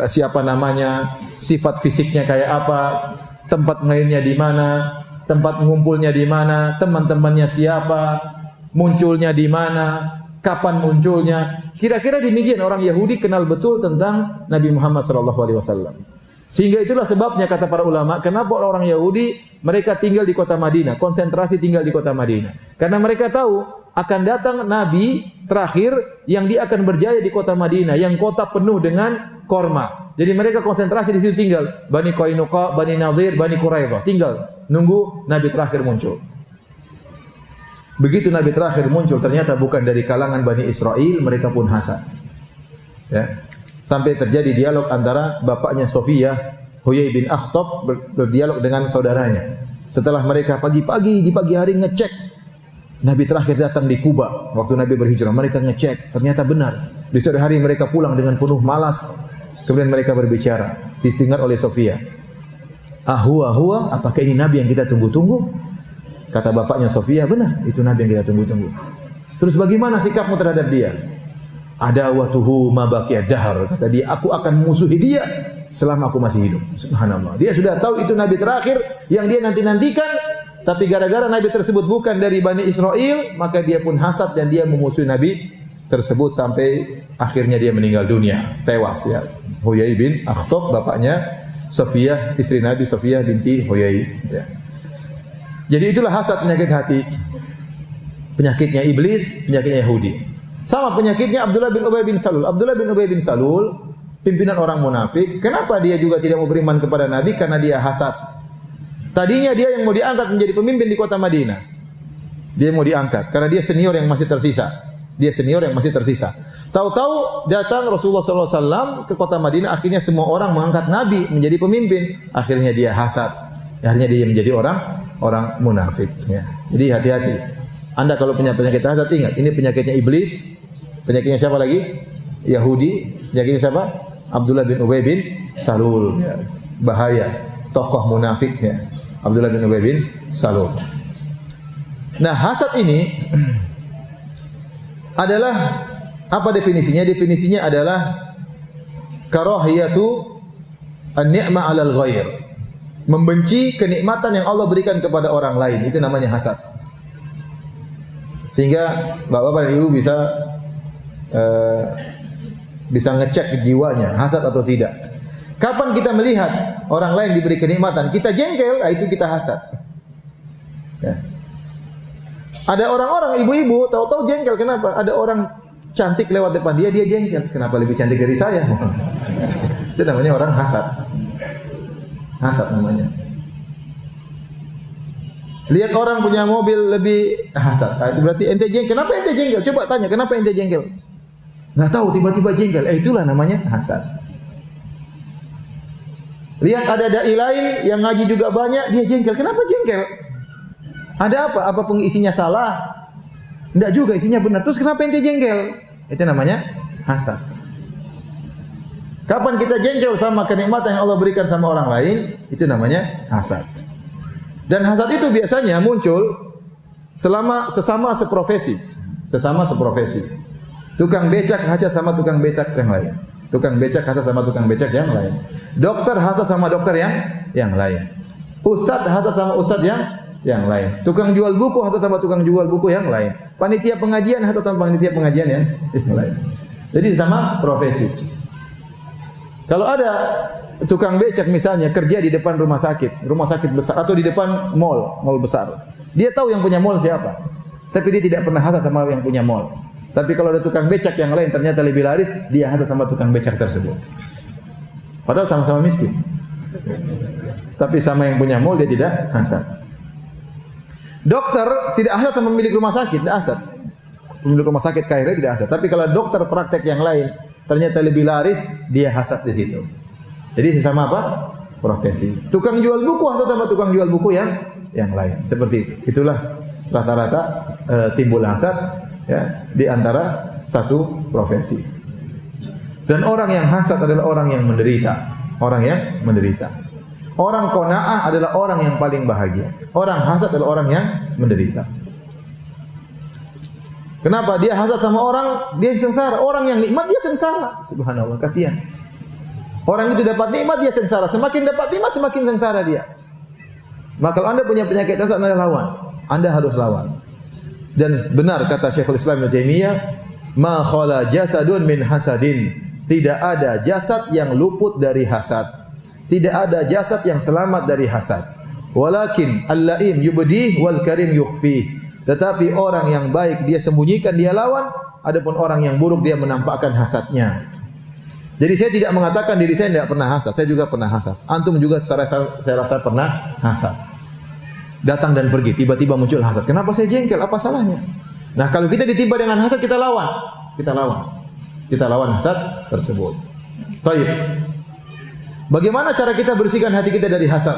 siapa namanya, sifat fisiknya kayak apa, tempat mainnya di mana, tempat ngumpulnya di mana, teman-temannya siapa, munculnya di mana, kapan munculnya. Kira-kira demikian orang Yahudi kenal betul tentang Nabi Muhammad SAW. Sehingga itulah sebabnya kata para ulama, kenapa orang Yahudi mereka tinggal di kota Madinah, konsentrasi tinggal di kota Madinah. Karena mereka tahu akan datang Nabi terakhir yang dia akan berjaya di kota Madinah, yang kota penuh dengan korma. Jadi mereka konsentrasi di situ tinggal. Bani Qainuqa, Bani Nadhir, Bani Quraidah. Tinggal nunggu Nabi terakhir muncul. Begitu Nabi terakhir muncul, ternyata bukan dari kalangan Bani Israel, mereka pun hasad. Ya. Sampai terjadi dialog antara bapaknya Sofiyah, Huyai bin Akhtab, berdialog dengan saudaranya. Setelah mereka pagi-pagi, di pagi hari ngecek Nabi terakhir datang di Kuba waktu Nabi berhijrah. Mereka ngecek, ternyata benar. Di sore hari mereka pulang dengan penuh malas. Kemudian mereka berbicara, didengar oleh Sofia. Huwa, apakah ini Nabi yang kita tunggu-tunggu? Kata bapaknya Sofia, benar, itu Nabi yang kita tunggu-tunggu. Terus bagaimana sikapmu terhadap dia? Adawatuhu ma baqiya dahar. Kata dia, aku akan musuhi dia selama aku masih hidup. Subhanallah. Dia sudah tahu itu Nabi terakhir yang dia nanti-nantikan. Tapi gara-gara Nabi tersebut bukan dari Bani Israel, maka dia pun hasad dan dia memusuhi Nabi tersebut sampai akhirnya dia meninggal dunia, tewas ya. Huyai bin Akhtab, bapaknya Sofiyah, istri Nabi Sofiyah binti Huyai. Ya. Jadi itulah hasad, penyakit hati. Penyakitnya iblis, penyakitnya Yahudi. Sama penyakitnya Abdullah bin Ubay bin Salul. Abdullah bin Ubay bin Salul, pimpinan orang munafik. Kenapa dia juga tidak mau beriman kepada Nabi? Karena dia hasad. Tadinya dia yang mau diangkat menjadi pemimpin di kota Madinah. Dia mau diangkat karena dia senior yang masih tersisa. Tahu-tahu datang Rasulullah SAW ke kota Madinah. Akhirnya semua orang mengangkat Nabi menjadi pemimpin. Akhirnya dia hasad. Akhirnya dia menjadi orang munafik. Ya. Jadi hati-hati. Anda kalau punya penyakit hasad, ingat, ini penyakitnya iblis. Penyakitnya siapa lagi? Yahudi. Penyakitnya siapa? Abdullah bin Ubay bin Salul. Ya. Bahaya. Tokoh munafik ya. Abdullah bin Ubay bin Salul. Nah, hasad ini adalah apa definisinya? Definisinya adalah karahiyatu an-ni'ma 'alal ghair. Membenci kenikmatan yang Allah berikan kepada orang lain, itu namanya hasad. Sehingga Bapak dan Ibu bisa ngecek jiwanya hasad atau tidak. Kapan kita melihat orang lain diberi kenikmatan, kita jengkel, itu kita hasad. Ya. Ada orang-orang ibu-ibu tahu-tahu jengkel, kenapa? Ada orang cantik lewat depan dia jengkel. Kenapa lebih cantik dari saya? Itu namanya orang hasad. Hasad namanya. Lihat orang punya mobil lebih hasad. Itu berarti ente jengkel. Kenapa ente jengkel? Coba tanya, kenapa ente jengkel? Enggak tahu, tiba-tiba jengkel. Itulah namanya hasad. Lihat ada dai lain yang ngaji juga banyak, dia jengkel. Kenapa jengkel? Ada apa? Apa pengisinya salah? Enggak juga, isinya benar. Terus kenapa ente jengkel? Itu namanya hasad. Kapan kita jengkel sama kenikmatan yang Allah berikan sama orang lain, itu namanya hasad. Dan hasad itu biasanya muncul sesama seprofesi. Sesama seprofesi. Tukang becak hasad sama tukang becak yang lain. Tukang becak hasad sama tukang becak yang lain. Dokter hasad sama dokter yang lain. Ustadz hasad sama ustadz yang lain. Tukang jual buku hasad sama tukang jual buku yang lain. Panitia pengajian hasad sama panitia pengajian yang lain. Jadi sama profesi. Kalau ada tukang becak misalnya kerja di depan rumah sakit besar atau di depan mall besar. Dia tahu yang punya mall siapa. Tapi dia tidak pernah hasad sama yang punya mall. Tapi kalau ada tukang becak yang lain ternyata lebih laris, dia hasad sama tukang becak tersebut. Padahal sama-sama miskin. Tapi sama yang punya mall dia tidak hasad. Dokter tidak hasad sama pemilik rumah sakit, tidak hasad. Pemilik rumah sakit kaya tidak hasad. Tapi kalau dokter praktek yang lain ternyata lebih laris, dia hasad di situ. Jadi sesama apa? Profesi. Tukang jual buku hasad sama tukang jual buku yang lain. Seperti itu. Itulah rata-rata timbul hasad ya di antara satu profesi. Dan orang yang hasad adalah orang yang menderita. Orang yang menderita. Orang qanaah adalah orang yang paling bahagia. Orang hasad adalah orang yang menderita. Kenapa? Dia hasad sama orang, dia sengsara. Orang yang nikmat dia sengsara. Subhanallah, kasihan. Orang itu dapat nikmat dia sengsara. Semakin dapat nikmat semakin sengsara dia. Maka kalau Anda punya penyakit hasad, Anda lawan. Anda harus lawan. Dan benar kata Syekhul Islam Ibnu Taimiyah, "Ma khala jasadun min hasadin." Tidak ada jasad yang luput dari hasad. Tidak ada jasad yang selamat dari hasad. Walakin al-laim yubdih wal karim yukhfih. Tetapi orang yang baik dia sembunyikan, dia lawan. Adapun orang yang buruk dia menampakkan hasadnya. Jadi saya tidak mengatakan diri saya tidak pernah hasad. Saya juga pernah hasad. Antum juga saya rasa pernah hasad. Datang dan pergi, tiba-tiba muncul hasad. Kenapa saya jengkel? Apa salahnya? Nah, kalau kita ditimpa dengan hasad, kita lawan. Kita lawan. Kita lawan hasad tersebut. Baik. Bagaimana cara kita bersihkan hati kita dari hasad?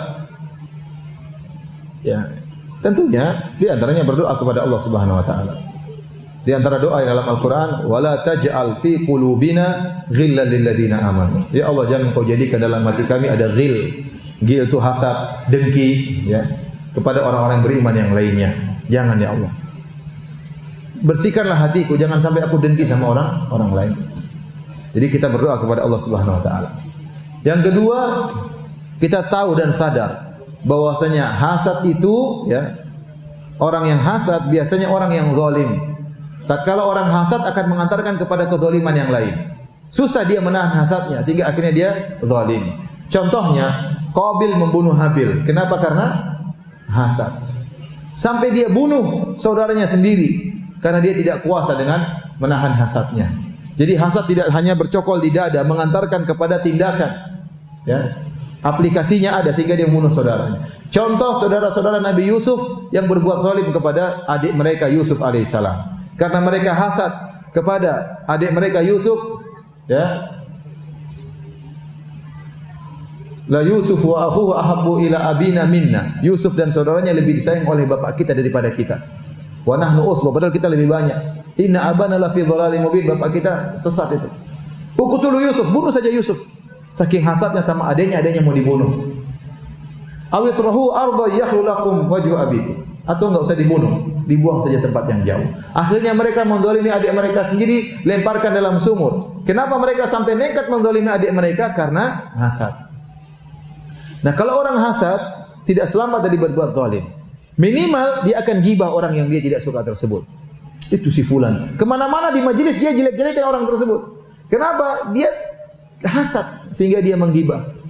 Ya, tentunya di antaranya berdoa kepada Allah Subhanahu wa taala. Di antara doa dalam Al-Qur'an, "Wala taj'al fi qulubina ghillan lil ladzina amanu." Ya Allah, jangan kau jadikan dalam hati kami ada ghil. Ghil itu hasad, dengki ya, kepada orang-orang yang beriman yang lainnya. Jangan ya Allah. Bersihkanlah hatiku, jangan sampai aku dengki sama orang lain. Jadi kita berdoa kepada Allah Subhanahu wa taala. Yang kedua, kita tahu dan sadar bahwasanya hasad itu ya, orang yang hasad biasanya orang yang zalim. Tatkala orang hasad akan mengantarkan kepada kezaliman yang lain. Susah dia menahan hasadnya sehingga akhirnya dia zalim. Contohnya, Qabil membunuh Habil. Kenapa? Karena hasad. Sampai dia bunuh saudaranya sendiri karena dia tidak kuasa dengan menahan hasadnya. Jadi hasad tidak hanya bercokol di dada, mengantarkan kepada tindakan. Ya, aplikasinya ada sehingga dia membunuh saudaranya. Contoh saudara-saudara Nabi Yusuf yang berbuat zalim kepada adik mereka Yusuf alaihissalam. Karena mereka hasad kepada adik mereka Yusuf, ya. La Yusuf wa akhuhu ahabbu ila abina minna. Yusuf dan saudaranya lebih disayang oleh bapak kita daripada kita. Wa nahnu usbah, padahal kita lebih banyak. Inna abana la fi dhalalin mubin, bapak kita sesat itu. Uqtulu Yusuf, bunuh saja Yusuf. Saking hasadnya sama adanya mau dibunuh. Awitrahu arda yakhlu lakum wajhu abikum. Atau enggak usah dibunuh, dibuang saja tempat yang jauh. Akhirnya mereka menzalimi adik mereka sendiri, lemparkan dalam sumur. Kenapa mereka sampai nekat menzalimi adik mereka? Karena hasad. Nah, kalau orang hasad tidak selamat dari berbuat zalim. Minimal dia akan gibah orang yang dia tidak suka tersebut. Itu si fulan. Kemana-mana di majelis dia jelek-jelekan orang tersebut. Kenapa? Dia hasad sehingga dia menggibah.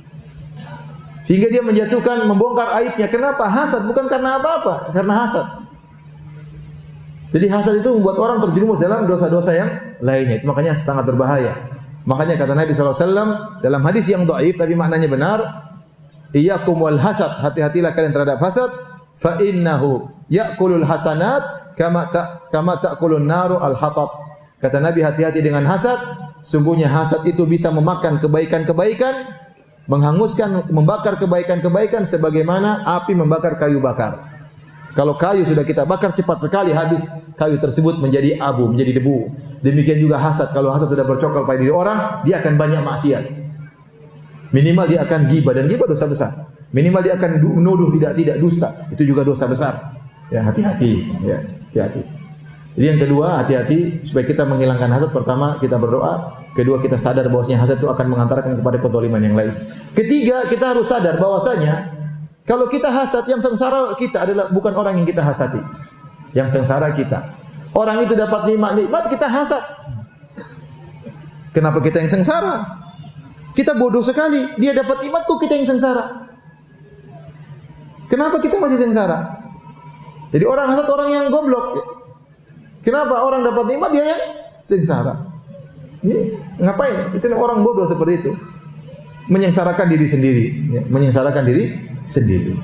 Sehingga dia menjatuhkan, membongkar aibnya. Kenapa? Hasad, bukan karena apa-apa, karena hasad. Jadi hasad itu membuat orang terjerumus dalam dosa-dosa yang lainnya. Itu makanya sangat berbahaya. Makanya kata Nabi SAW dalam hadis yang dhaif tapi maknanya benar, iyyakum wal hasad, hati-hatilah kalian terhadap hasad, fa innahu ya'kulul hasanat kama ta'kulun naru al-hatab. Kata Nabi, hati-hati dengan hasad, sungguhnya hasad itu bisa memakan kebaikan-kebaikan, menghanguskan, membakar kebaikan-kebaikan sebagaimana api membakar kayu bakar. Kalau kayu sudah kita bakar cepat sekali habis kayu tersebut menjadi abu, menjadi debu. Demikian juga hasad, kalau hasad sudah bercokol pada diri orang, dia akan banyak maksiat. Minimal dia akan ghibah, dan ghibah dosa besar. Minimal dia akan menuduh tidak dusta, itu juga dosa besar. Ya, hati-hati, ya, hati-hati. Jadi yang kedua, hati-hati supaya kita menghilangkan hasad. Pertama, kita berdoa. Kedua, kita sadar bahwasanya hasad itu akan mengantarkan kepada kezaliman yang lain. Ketiga, kita harus sadar bahwasanya kalau kita hasad, yang sengsara kita adalah bukan orang yang kita hasati. Yang sengsara kita. Orang itu dapat nikmat, kita hasad. Kenapa kita yang sengsara? Kita bodoh sekali. Dia dapat nikmat, kok kita yang sengsara? Kenapa kita masih sengsara? Jadi orang hasad orang yang goblok. Kenapa orang dapat nikmat dia yang sengsara? Ini ngapain? Itu orang bodoh seperti itu. Menyengsarakan diri sendiri, ya, menyengsarakan diri sendiri.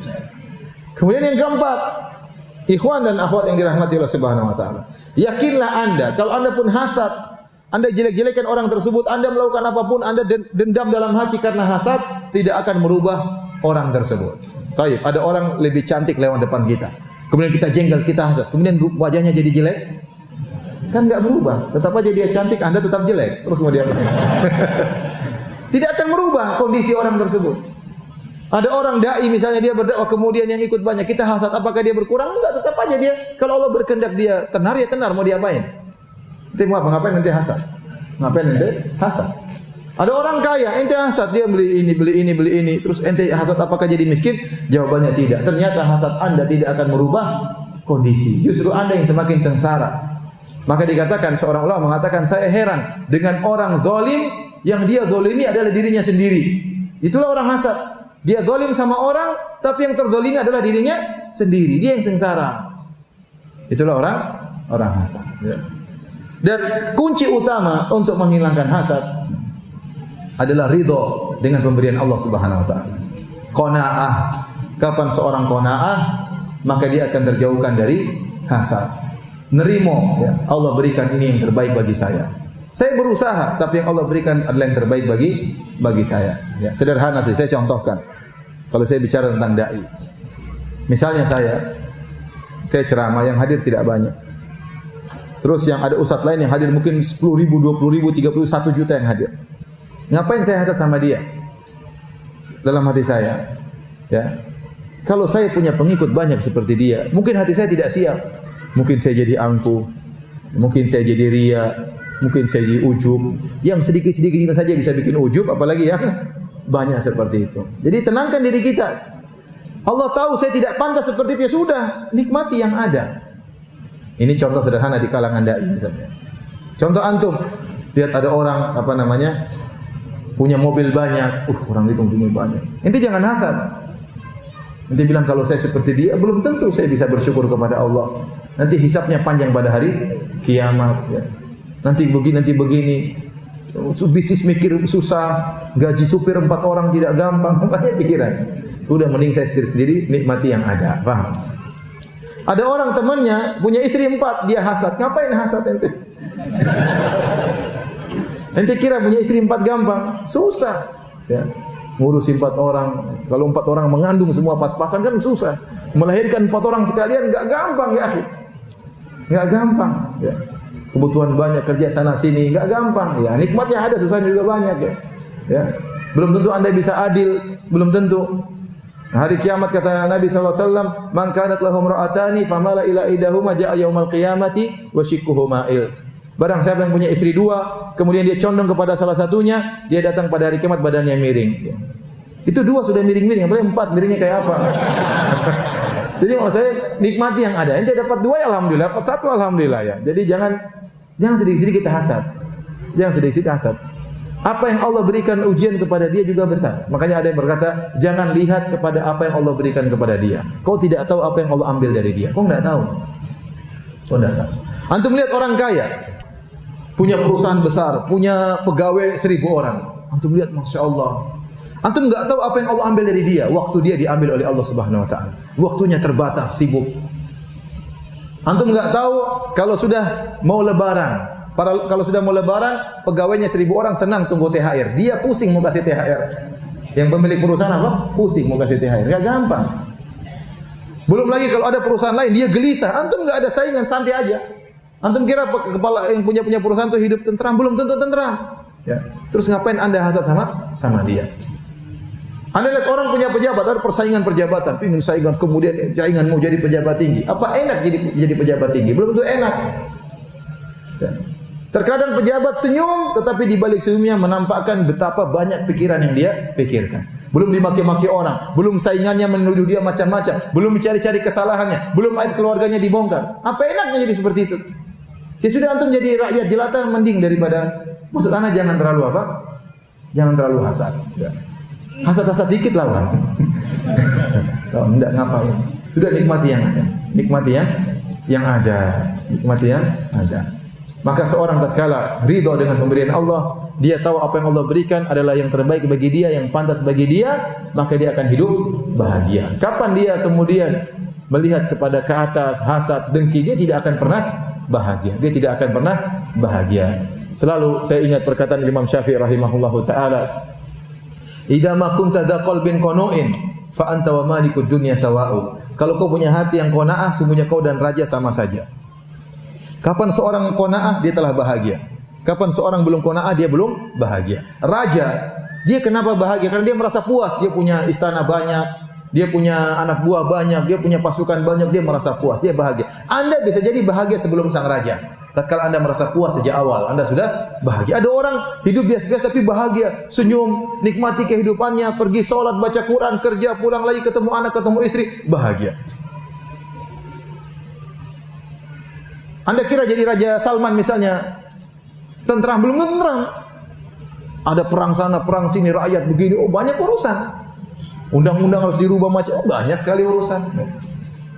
Kemudian yang keempat, ikhwan dan akhwat yang dirahmati Allah Subhanahu wa taala. Yakinlah Anda, kalau Anda pun hasad, Anda jelek-jelekan orang tersebut, Anda melakukan apapun, Anda dendam dalam hati karena hasad, tidak akan merubah orang tersebut. Baik, ada orang lebih cantik lewat depan kita. Kemudian kita jengkel, kita hasad. Kemudian wajahnya jadi jelek. Kan enggak berubah. Tetap aja dia cantik, Anda tetap jelek. Terus mau diapain? Tidak akan merubah kondisi orang tersebut. Ada orang dai misalnya dia berdakwah kemudian yang ikut banyak, kita hasad, apakah dia berkurang? Enggak, tetap aja dia. Kalau Allah berkehendak dia tenar, ya tenar, mau diapain? Ente mau apa? Ngapain ente hasad? Ngapain ente hasad? Ada orang kaya, ente hasad, dia beli ini, terus ente hasad apakah jadi miskin? Jawabannya tidak. Ternyata hasad Anda tidak akan merubah kondisi. Justru Anda yang semakin sengsara. Maka dikatakan, seorang ulama mengatakan, saya heran dengan orang zalim yang dia zalimi adalah dirinya sendiri. Itulah orang hasad. Dia zalim sama orang, tapi yang terzalimi adalah dirinya sendiri. Dia yang sengsara. Itulah orang hasad. Ya. Dan kunci utama untuk menghilangkan hasad adalah ridho dengan pemberian Allah Subhanahu wa taala. Qanaah. Kapan seorang qanaah, maka dia akan terjauhkan dari hasad. Nerimo, ya, Allah berikan ini yang terbaik bagi saya. Saya berusaha, tapi yang Allah berikan adalah yang terbaik bagi saya. Ya, sederhana sih, saya contohkan. Kalau saya bicara tentang dai. Misalnya saya ceramah, yang hadir tidak banyak. Terus yang ada ustadz lain yang hadir mungkin 10.000, 20.000, 31 juta yang hadir. Ngapain saya hasad sama dia? Dalam hati saya, ya. Kalau saya punya pengikut banyak seperti dia, mungkin hati saya tidak siap. Mungkin saya jadi angkuh, mungkin saya jadi ria, mungkin saya jadi ujub. Yang sedikit-sedikit saja bisa bikin ujub, apalagi yang banyak seperti itu. Jadi tenangkan diri kita. Allah tahu saya tidak pantas seperti itu, ya sudah, nikmati yang ada. Ini contoh sederhana di kalangan dai misalnya. Contoh antum, lihat ada orang punya mobil banyak, orang itu punya banyak. Ente jangan hasad. Ente bilang kalau saya seperti dia, belum tentu saya bisa bersyukur kepada Allah. Nanti hisabnya panjang pada hari kiamat. Ya. Nanti begini. Bisnis mikir susah, gaji supir 4 orang tidak gampang, makanya pikiran. Udah mending saya sendiri nikmati yang ada. Paham? Ada orang temannya punya istri 4, dia hasad. Ngapain hasad ente? Ente kira punya istri 4 gampang? Susah. Ya. Ngurusi 4 orang. Kalau 4 orang mengandung semua pas-pasan kan susah. Melahirkan 4 orang sekalian enggak gampang ya, akhi. Enggak gampang, ya. Kebutuhan banyak, kerja sana sini, enggak gampang. Ya, nikmatnya ada, susahnya juga banyak, ya. Ya. Belum tentu Anda bisa adil, belum tentu. Hari kiamat kata Nabi SAW, "Man kanat lahum ra'atani famala ila idahuma ja'a yaumal qiyamati wa shikkuhu ma'il." Barang siapa yang punya istri dua, kemudian dia condong kepada salah satunya, dia datang pada hari kiamat badannya miring. Itu dua sudah miring-miring, apalagi empat, miringnya kayak apa? Jadi maksud saya nikmati yang ada. Ente dapat dua ya alhamdulillah, dapat satu alhamdulillah ya. Jadi jangan sedikit-sedikit kita hasad. Jangan sedikit-sedikit hasad. Apa yang Allah berikan ujian kepada dia juga besar. Makanya ada yang berkata, jangan lihat kepada apa yang Allah berikan kepada dia. Kau tidak tahu apa yang Allah ambil dari dia. Kau enggak tahu. Kau enggak tahu. Antum lihat orang kaya, punya perusahaan besar, punya pegawai 1000 orang. Antum lihat, masya Allah. Antum enggak tahu apa yang Allah ambil dari dia. Waktu dia diambil oleh Allah Subhanahu Wa Taala. Waktunya terbatas, sibuk. Antum enggak tahu kalau sudah mau lebaran. Kalau sudah mau lebaran, pegawainya 1000 orang senang tunggu THR. Dia pusing mau kasih THR. Yang pemilik perusahaan apa? Pusing mau kasih THR. Enggak gampang. Belum lagi kalau ada perusahaan lain, dia gelisah. Antum enggak ada saingan, santai aja. Antum kira kepala yang punya perusahaan itu hidup tentram? Belum tentu tentram. Ya. Terus ngapain Anda hasad sama dia? Anda lihat orang punya pejabat, ada persaingan perjabatan, pingin saingan, kemudian saingan mau jadi pejabat tinggi. Apa enak jadi pejabat tinggi? Belum tentu enak. Ya. Terkadang pejabat senyum, tetapi di balik senyumnya menampakkan betapa banyak pikiran yang dia pikirkan. Belum dimaki-maki orang, belum saingannya menuduh dia macam-macam, belum mencari-cari kesalahannya, belum aib keluarganya dibongkar. Apa enaknya jadi seperti itu? Ya sudah antum jadi rakyat jelata mending daripada, maksud ana jangan terlalu apa? Jangan terlalu hasad. Ya. Hasad-hasad dikit lawan. Kalau enggak ngapain? Sudah nikmati yang ada. Nikmati yang ada. Nikmati yang ada. Maka seorang tatkala ridha dengan pemberian Allah, dia tahu apa yang Allah berikan adalah yang terbaik bagi dia, yang pantas bagi dia, maka dia akan hidup bahagia. Kapan dia kemudian melihat kepada ke atas, hasad, dengki, dia tidak akan pernah bahagia. Dia tidak akan pernah bahagia. Selalu saya ingat perkataan Imam Syafi'i rahimahullahu taala, "Idza ma kunta dza qalbin qanu'in fa anta wa malikud dunya sawa'u." Kalau kau punya hati yang qanaah, sungguhnya kau dan raja sama saja. Kapan seorang qanaah, dia telah bahagia. Kapan seorang belum qanaah, dia belum bahagia. Raja, dia kenapa bahagia? Karena dia merasa puas, dia punya istana banyak, dia punya anak buah banyak, dia punya pasukan banyak, dia merasa puas, dia bahagia. Anda bisa jadi bahagia sebelum sang raja. Tatkala Anda merasa puas sejak awal, Anda sudah bahagia. Ada orang hidup biasa-biasa tapi bahagia, senyum, nikmati kehidupannya, pergi sholat, baca Quran, kerja, pulang lagi ketemu anak, ketemu istri, bahagia. Anda kira jadi Raja Salman misalnya, tentram, belum tentram. Ada perang sana, perang sini, rakyat begini, oh banyak urusan. Undang-undang harus dirubah macam, oh banyak sekali urusan.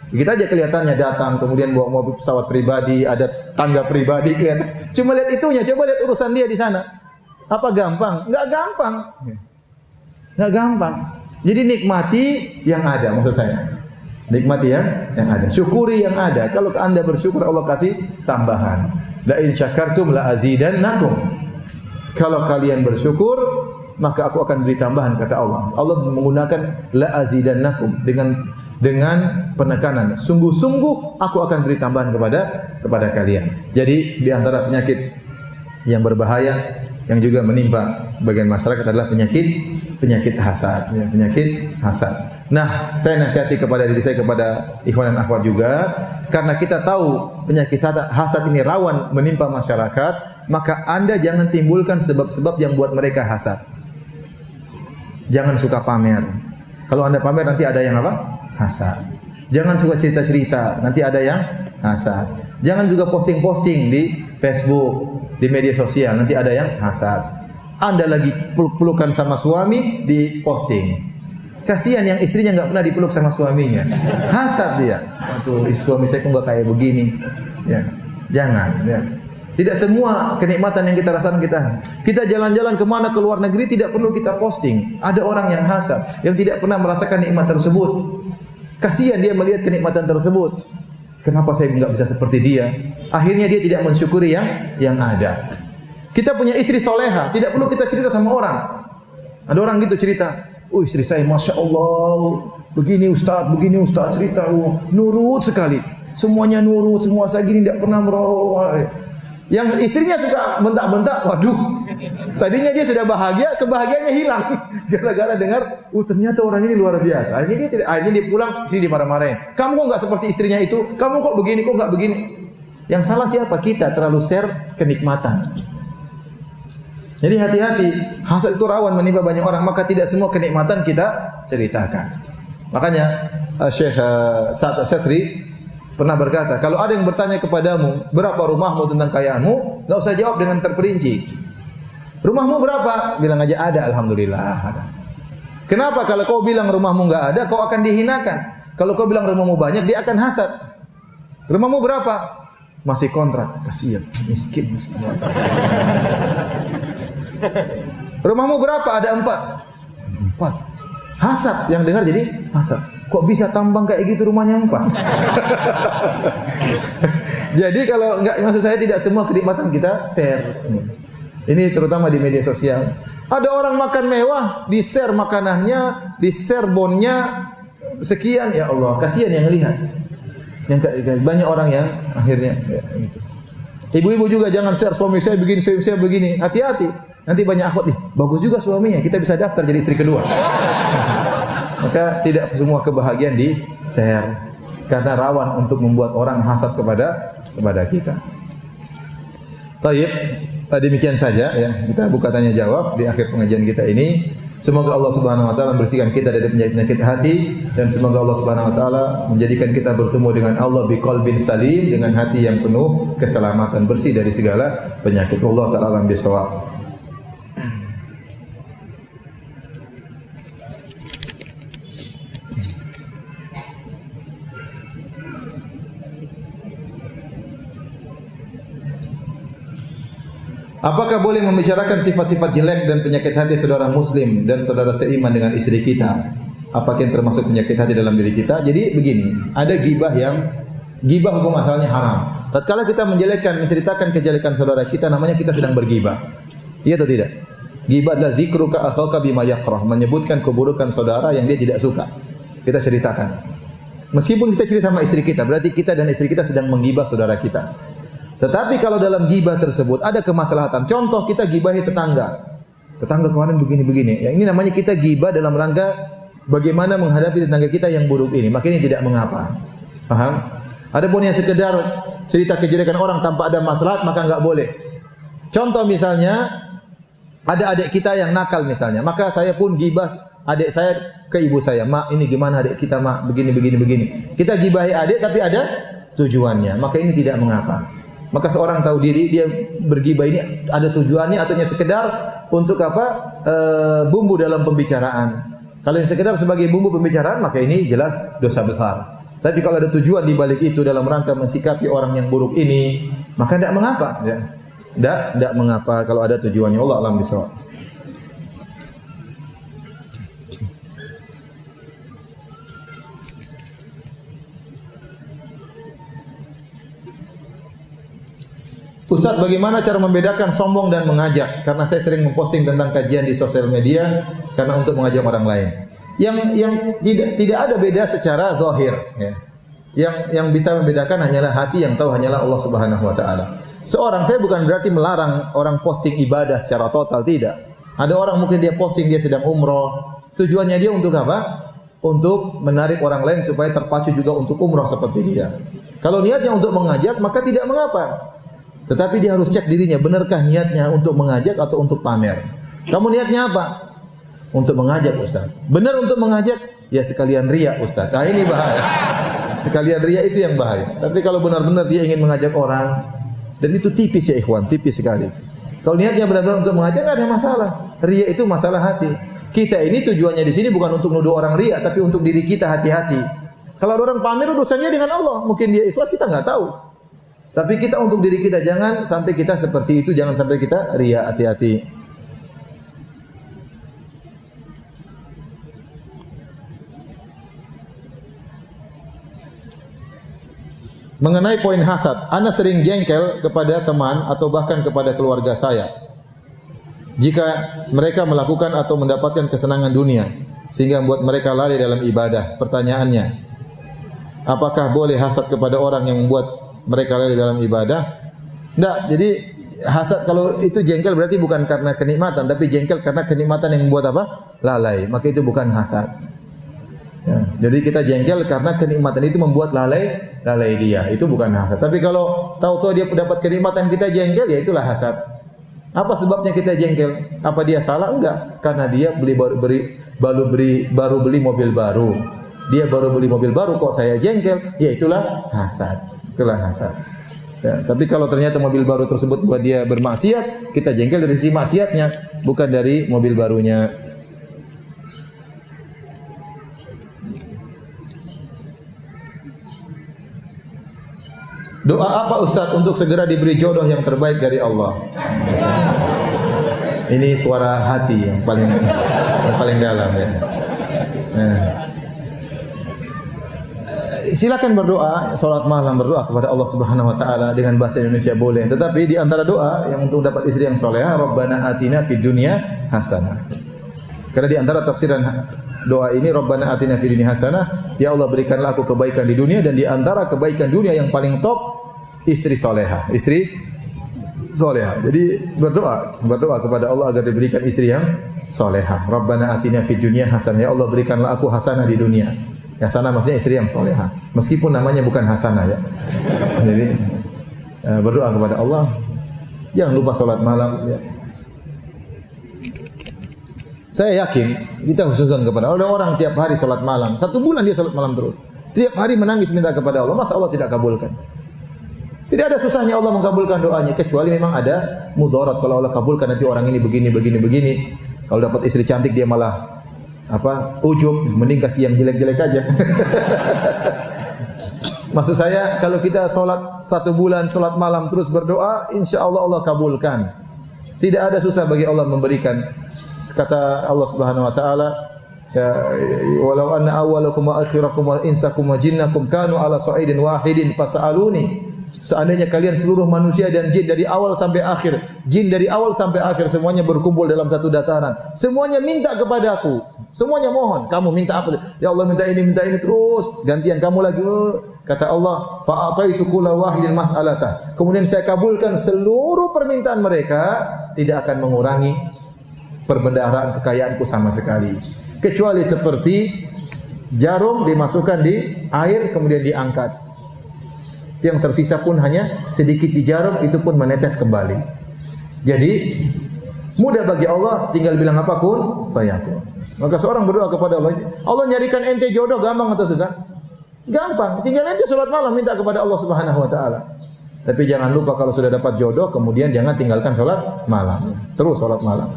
Kita aja kelihatannya datang, kemudian bawa mobil pesawat pribadi, ada tangga pribadi, kelihatan. Cuma lihat itunya, coba lihat urusan dia di sana. Apa gampang? Enggak gampang. Enggak gampang. Jadi nikmati yang ada, maksud saya. Nikmati yang ada. Syukuri yang ada. Kalau Anda bersyukur, Allah kasih tambahan. La in syakartum la azidannakum. Kalau kalian bersyukur, maka aku akan beri tambahan, kata Allah. Allah menggunakan la azidannakum dengan penekanan. Sungguh-sungguh aku akan beri tambahan kepada kalian. Jadi di antara penyakit yang berbahaya yang juga menimpa sebagian masyarakat adalah penyakit hasad, ya, penyakit hasad. Nah, saya nasihati kepada diri saya, kepada ikhwan dan akhwat juga, karena kita tahu penyakit hasad ini rawan menimpa masyarakat, maka Anda jangan timbulkan sebab-sebab yang buat mereka hasad. Jangan suka pamer. Kalau Anda pamer nanti ada yang apa? Hasad. Jangan suka cerita-cerita, nanti ada yang hasad. Jangan juga posting-posting di Facebook, di media sosial, nanti ada yang hasad. Anda lagi peluk-pelukan sama suami, di posting. Kasihan yang istrinya enggak pernah dipeluk sama suaminya. Hasad dia. Aduh, suami saya kok enggak kayak begini. Ya. Jangan, ya. Tidak semua kenikmatan yang kita rasakan kita jalan-jalan kemana ke luar negeri tidak perlu kita posting. Ada orang yang hasad, yang tidak pernah merasakan nikmat tersebut. Kasihan dia melihat kenikmatan tersebut. Kenapa saya enggak bisa seperti dia? Akhirnya dia tidak mensyukuri yang ada. Kita punya istri soleha, tidak perlu kita cerita sama orang. Ada orang gitu cerita, oh istri saya Masya Allah, begini Ustaz cerita, nurut sekali. semuanya nurut, semua saya gini, tidak pernah merokok. Yang istrinya suka bentak-bentak, waduh, tadinya dia sudah bahagia, kebahagiaannya hilang gara-gara dengar, ternyata orang ini luar biasa. Akhirnya dia pulang, sini dimarah-marahin. Kamu kok nggak seperti istrinya itu? Kamu kok begini, kok nggak begini? Yang salah siapa? Kita terlalu share kenikmatan. Jadi hati-hati, hasad itu rawan menimpa banyak orang, maka tidak semua kenikmatan kita ceritakan. Makanya Syekh Sa'ad Asy-Syadri pernah berkata, kalau ada yang bertanya kepadamu, berapa rumahmu tentang kekayaanmu, enggak usah jawab dengan terperinci. Rumahmu berapa? Bilang aja ada, alhamdulillah ada. Kenapa? Kalau kau bilang rumahmu enggak ada, kau akan dihinakan. Kalau kau bilang rumahmu banyak, dia akan hasad. Rumahmu berapa? Masih kontrak. Kasihan, miskin. Rumahmu berapa? Ada 4. Hasad, yang dengar jadi hasad. Kok bisa tambang kayak gitu rumahnya 4? Jadi kalau enggak, maksud saya tidak semua kenikmatan kita share. Ini terutama di media sosial. Ada orang makan mewah, di-share makanannya, di-share bonnya sekian, ya Allah, kasihan yang lihat. Yang banyak orang yang akhirnya ya, gitu. Ibu-ibu juga jangan share suami saya begini, suami saya begini. Hati-hati. Nanti banyak akhwat nih, bagus juga suaminya, kita bisa daftar jadi istri kedua. Maka tidak semua kebahagiaan di-share karena rawan untuk membuat orang hasad kepada kita. Baik, demikian saja ya. Kita buka tanya jawab di akhir pengajian kita ini. Semoga Allah Subhanahu wa taala membersihkan kita dari penyakit hati dan semoga Allah Subhanahu wa taala menjadikan kita bertemu dengan Allah biqalbin salim, dengan hati yang penuh keselamatan, bersih dari segala penyakit. Allah taala alam bisawab. Apakah boleh membicarakan sifat-sifat jelek dan penyakit hati saudara muslim dan saudara seiman dengan istri kita? Apakah yang termasuk penyakit hati dalam diri kita? Jadi begini, ada gibah hukum asalnya haram. Tatkala kita menjelekkan, menceritakan kejelekan saudara kita, namanya kita sedang bergibah. Iya atau tidak? Gibah adalah zikruka akhaka bima yakrah, menyebutkan keburukan saudara yang dia tidak suka. Kita ceritakan. Meskipun kita cerita sama istri kita, berarti kita dan istri kita sedang menggibah saudara kita. Tetapi kalau dalam gibah tersebut ada kemaslahatan. Contoh kita gibahi tetangga. Tetangga kemarin begini-begini. Yang ini namanya kita gibah dalam rangka bagaimana menghadapi tetangga kita yang buruk ini. Maka ini tidak mengapa. Paham? Adapun yang sekedar cerita kejelekan orang tanpa ada maslahat maka enggak boleh. Contoh misalnya ada adik kita yang nakal misalnya. Maka saya pun gibah adik saya ke ibu saya. Mak, ini gimana adik kita, Mak? Begini. Kita gibahi adik tapi ada tujuannya. Maka ini tidak mengapa. Maka seorang tahu diri, dia bergibah ini ada tujuannya atau hanya sekedar untuk apa? Bumbu dalam pembicaraan. Kalau yang sekedar sebagai bumbu pembicaraan, maka ini jelas dosa besar. Tapi kalau ada tujuan di balik itu dalam rangka mensikapi orang yang buruk ini, maka tidak mengapa. Ya. Tidak mengapa kalau ada tujuannya. Allah alam bisawab. Ustaz, bagaimana cara membedakan sombong dan mengajak? Karena saya sering memposting tentang kajian di sosial media karena untuk mengajak orang lain. Yang tidak ada beda secara zahir. Ya. Yang bisa membedakan hanyalah hati, yang tahu hanyalah Allah Subhanahu Wa Taala. Saya bukan berarti melarang orang posting ibadah secara total, tidak. Ada orang mungkin dia posting dia sedang umroh, tujuannya dia untuk apa? Untuk menarik orang lain supaya terpacu juga untuk umroh seperti dia. Kalau niatnya untuk mengajak, maka tidak mengapa. Tetapi dia harus cek dirinya, benarkah niatnya untuk mengajak atau untuk pamer? Kamu niatnya apa? Untuk mengajak, Ustaz. Benar untuk mengajak? Ya sekalian riya, Ustaz. Nah ini bahaya. Sekalian riya itu yang bahaya. Tapi kalau benar-benar dia ingin mengajak orang, dan itu tipis ya ikhwan, tipis sekali. Kalau niatnya benar-benar untuk mengajak, tidak ada masalah. Riya itu masalah hati. Kita ini tujuannya di sini bukan untuk nuduh orang riya, tapi untuk diri kita, hati-hati. Kalau ada orang pamer, urusannya dengan Allah. Mungkin dia ikhlas, kita nggak tahu. Tapi kita untuk diri kita, jangan sampai kita seperti itu, jangan sampai kita riya, hati-hati. Mengenai poin hasad, Ana sering jengkel kepada teman atau bahkan kepada keluarga saya jika mereka melakukan atau mendapatkan kesenangan dunia sehingga membuat mereka lalai dalam ibadah. Pertanyaannya, apakah boleh hasad kepada orang yang membuat mereka lalai dalam ibadah? Enggak. Jadi hasad kalau itu jengkel berarti bukan karena kenikmatan, tapi jengkel karena kenikmatan yang membuat apa? Lalai. Maka itu bukan hasad. Ya, jadi kita jengkel karena kenikmatan itu membuat lalai dia. Itu bukan hasad. Tapi kalau tahu-tahu dia dapat kenikmatan kita jengkel, ya itulah hasad. Apa sebabnya kita jengkel? Apa dia salah? Enggak. Karena dia baru beli mobil baru. Dia baru beli mobil baru kok saya jengkel? Ya itulah hasad. Itulah hasad. Ya, tapi kalau ternyata mobil baru tersebut buat dia bermaksiat, kita jengkel dari sisi maksiatnya, bukan dari mobil barunya. Doa apa Ustaz untuk segera diberi jodoh yang terbaik dari Allah? Ini suara hati yang paling dalam ya. Nah. Silakan berdoa, salat malam berdoa kepada Allah Subhanahu wa taala dengan bahasa Indonesia boleh. Tetapi di antara doa yang untuk dapat istri yang salehah, Rabbana atina fid dunya hasanah. Karena di antara tafsiran doa ini Rabbana atina fid dunya hasanah, ya Allah berikanlah aku kebaikan di dunia, dan di antara kebaikan dunia yang paling top istri salehah, istri salehah. Jadi berdoa kepada Allah agar diberikan istri yang salehah. Rabbana atina fid dunya hasanah, ya Allah berikanlah aku hasanah di dunia. Hasanah maksudnya istri yang salehah. Meskipun namanya bukan hasanah ya. Jadi berdoa kepada Allah. Jangan lupa salat malam ya. Saya yakin kita khususan kepada Allah. Ada orang tiap hari salat malam. 1 bulan dia salat malam terus. Tiap hari menangis minta kepada Allah. Masa Allah tidak kabulkan? Tidak ada susahnya Allah mengabulkan doanya, kecuali memang ada mudarat. Kalau Allah kabulkan nanti orang ini begini. Kalau dapat istri cantik dia malah ujub, mending kasih yang jelek-jelek aja. Maksud saya kalau kita salat 1 bulan salat malam terus berdoa, insyaallah Allah kabulkan. Tidak ada susah bagi Allah memberikan. Kata Allah Subhanahu wa taala, ya walau anna awwalakum wa akhirakum wa insakum wa jinnakum kanu ala sa'idin wahidin fas'aluni. Seandainya kalian seluruh manusia dan jin dari awal sampai akhir, jin dari awal sampai akhir semuanya berkumpul dalam satu dataran, semuanya minta kepadaku, semuanya mohon, kamu minta apa? Ya Allah minta ini terus, gantian kamu lagi. Kata Allah, fa'ataitu kulla wahidin mas'alata. Kemudian saya kabulkan seluruh permintaan mereka, tidak akan mengurangi perbendaharaan kekayaanku sama sekali, kecuali seperti jarum dimasukkan di air kemudian diangkat. Yang tersisa pun hanya sedikit di jarum, itu pun menetes kembali. Jadi mudah bagi Allah, tinggal bilang apa, kun fayakun. Maka seorang berdoa kepada Allah, Allah nyarikan ente jodoh gampang atau susah? Gampang, tinggal ente salat malam minta kepada Allah Subhanahu wa taala. Tapi jangan lupa kalau sudah dapat jodoh kemudian jangan tinggalkan salat malam. Terus salat malam.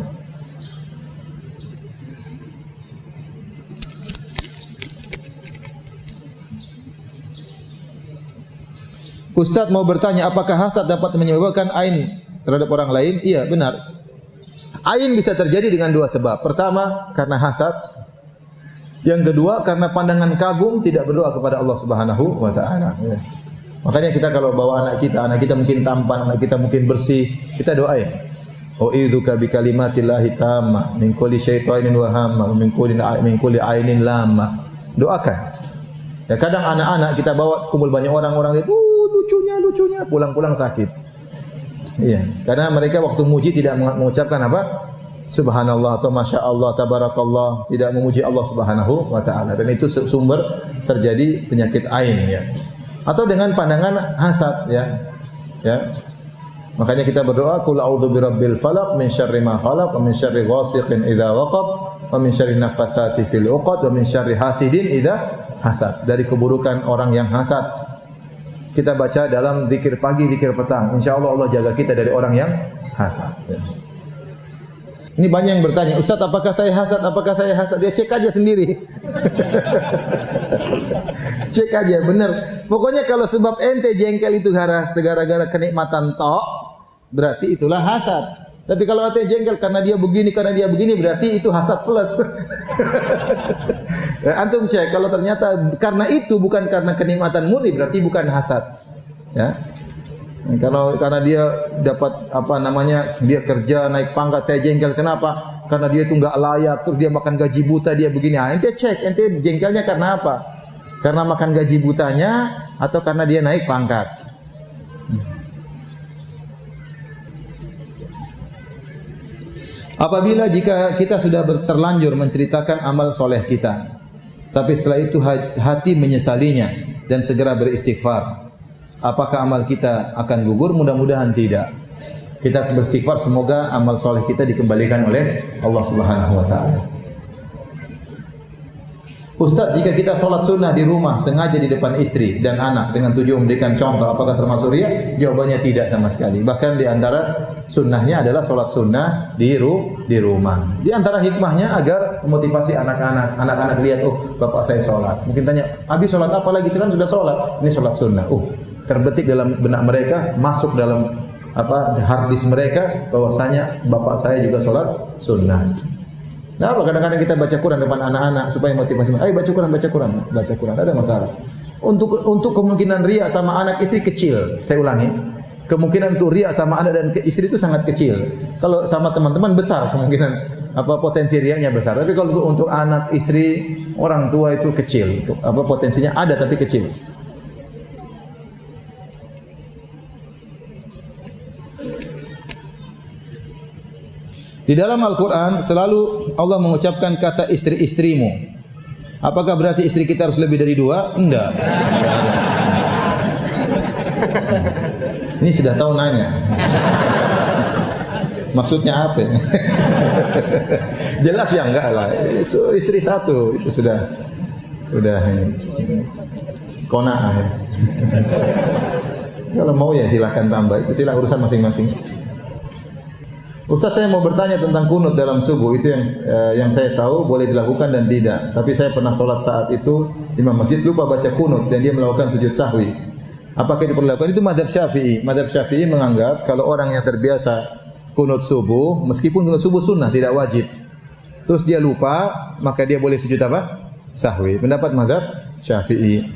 Ustaz mau bertanya, apakah hasad dapat menyebabkan ain terhadap orang lain? Iya, benar. Ain bisa terjadi dengan 2 sebab. Pertama, karena hasad. Yang kedua, karena pandangan kagum tidak berdoa kepada Allah Subhanahu wa taala. Ya. Makanya kita kalau bawa anak kita mungkin tampan, anak kita mungkin bersih, kita doain. U'idzuka bi kalimatillahi tammah min kulli syaitanin wa hamma min kulli ainin lamma. Doakan. Ya kadang anak-anak kita bawa kumpul banyak orang lihat, lucunya, pulang-pulang sakit. Iya, karena mereka waktu muji tidak mengucapkan apa? Subhanallah atau Masya Allah, Tabarakallah, tidak memuji Allah Subhanahu wa taala, dan itu sumber terjadi penyakit ain ya. Atau dengan pandangan hasad ya. Ya. Makanya kita berdoa, qul a'udzu birabbil falaq min syarri ma khalaq wa min syarri ghasiqin idza waqab wa min syarri naffatsati fil 'uqad wa min syarri hasidin idza hasad. Dari keburukan orang yang hasad. Kita baca dalam zikir pagi, zikir petang. Insyaallah Allah jaga kita dari orang yang hasad. Ya. Ini banyak yang bertanya, Ustaz apakah saya hasad? Apakah saya hasad? Dia cek aja sendiri. Cek aja, benar. Pokoknya kalau sebab ente jengkel itu gara-gara kenikmatan tok, berarti itulah hasad. Tapi kalau ente jengkel karena dia begini, berarti itu hasad plus. Antum cek, kalau ternyata karena itu bukan karena kenikmatan murni, berarti bukan hasad. Ya. Karena dia dapat dia kerja naik pangkat, saya jengkel. Kenapa? Karena dia itu enggak layak, terus dia makan gaji buta, dia begini. Ente cek, ente jengkelnya karena apa? Karena makan gaji butanya atau karena dia naik pangkat? Apabila jika kita sudah terlanjur menceritakan amal soleh kita, tapi setelah itu hati menyesalinya dan segera beristighfar, apakah amal kita akan gugur? Mudah-mudahan tidak. Kita beristighfar, semoga amal soleh kita dikembalikan oleh Allah Subhanahu wa Ta'ala. Ustaz, jika kita sholat sunnah di rumah sengaja di depan istri dan anak dengan tujuan memberikan contoh, apakah termasuk riya? Jawabannya tidak sama sekali. Bahkan di antara sunnahnya adalah sholat sunnah di rumah. Di antara hikmahnya agar memotivasi anak-anak. Anak-anak lihat, oh bapak saya sholat. Mungkin tanya, abi sholat apa lagi? Itu kan sudah sholat. Ini sholat sunnah. Terbetik dalam benak mereka, masuk dalam hard disk mereka bahwasanya bapak saya juga sholat sunnah. Nah, kadang-kadang kita baca Quran depan anak-anak supaya motivasi. Ayo baca Quran. Ada masalah. Untuk kemungkinan riya sama anak istri kecil. Saya ulangi. Kemungkinan untuk riya sama anak dan istri itu sangat kecil. Kalau sama teman-teman besar kemungkinan potensi riyanya besar. Tapi kalau untuk anak, istri, orang tua itu kecil. Potensinya ada tapi kecil. Di dalam Al-Quran selalu Allah mengucapkan kata istri-istrimu. Apakah berarti istri kita harus lebih dari 2? Enggak. Ini sudah tahu nanya. Maksudnya apa? Jelas ya enggak lah. Istri satu itu sudah ini. Qanaah. Kalau mau ya silakan tambah. Itu silakan urusan masing-masing. Ustaz, saya mau bertanya tentang kunut dalam subuh. Itu yang saya tahu boleh dilakukan dan tidak. Tapi saya pernah sholat saat itu imam masjid lupa baca kunut dan dia melakukan sujud sahwi. Apakah itu perlu dilakukan? Itu mazhab Syafi'i. Mazhab Syafi'i menganggap kalau orang yang terbiasa kunut subuh, meskipun kunut subuh sunnah tidak wajib, terus dia lupa, maka dia boleh sujud apa? Sahwi. Pendapat mazhab Syafi'i.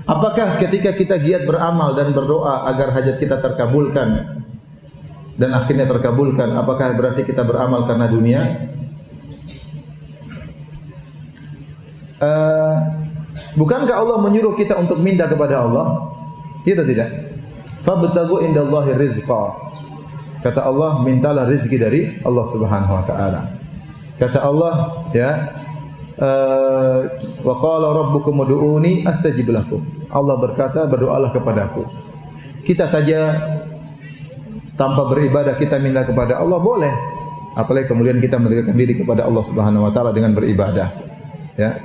Apakah ketika kita giat beramal dan berdoa agar hajat kita terkabulkan dan akhirnya terkabulkan, apakah berarti kita beramal karena dunia? Bukankah Allah menyuruh kita untuk minta kepada Allah? Kita tidak. Fabtagu indallahi rizqa. Kata Allah, mintalah rezeki dari Allah Subhanahu wa taala. Kata Allah, ya, wa qala rabbukum ud'uni astajib lakum. Allah berkata, berdoalah kepadaku. Kita saja tanpa beribadah kita minta kepada Allah boleh. Apalagi kemudian kita mendekatkan diri kepada Allah Subhanahu wa taala dengan beribadah. Ya.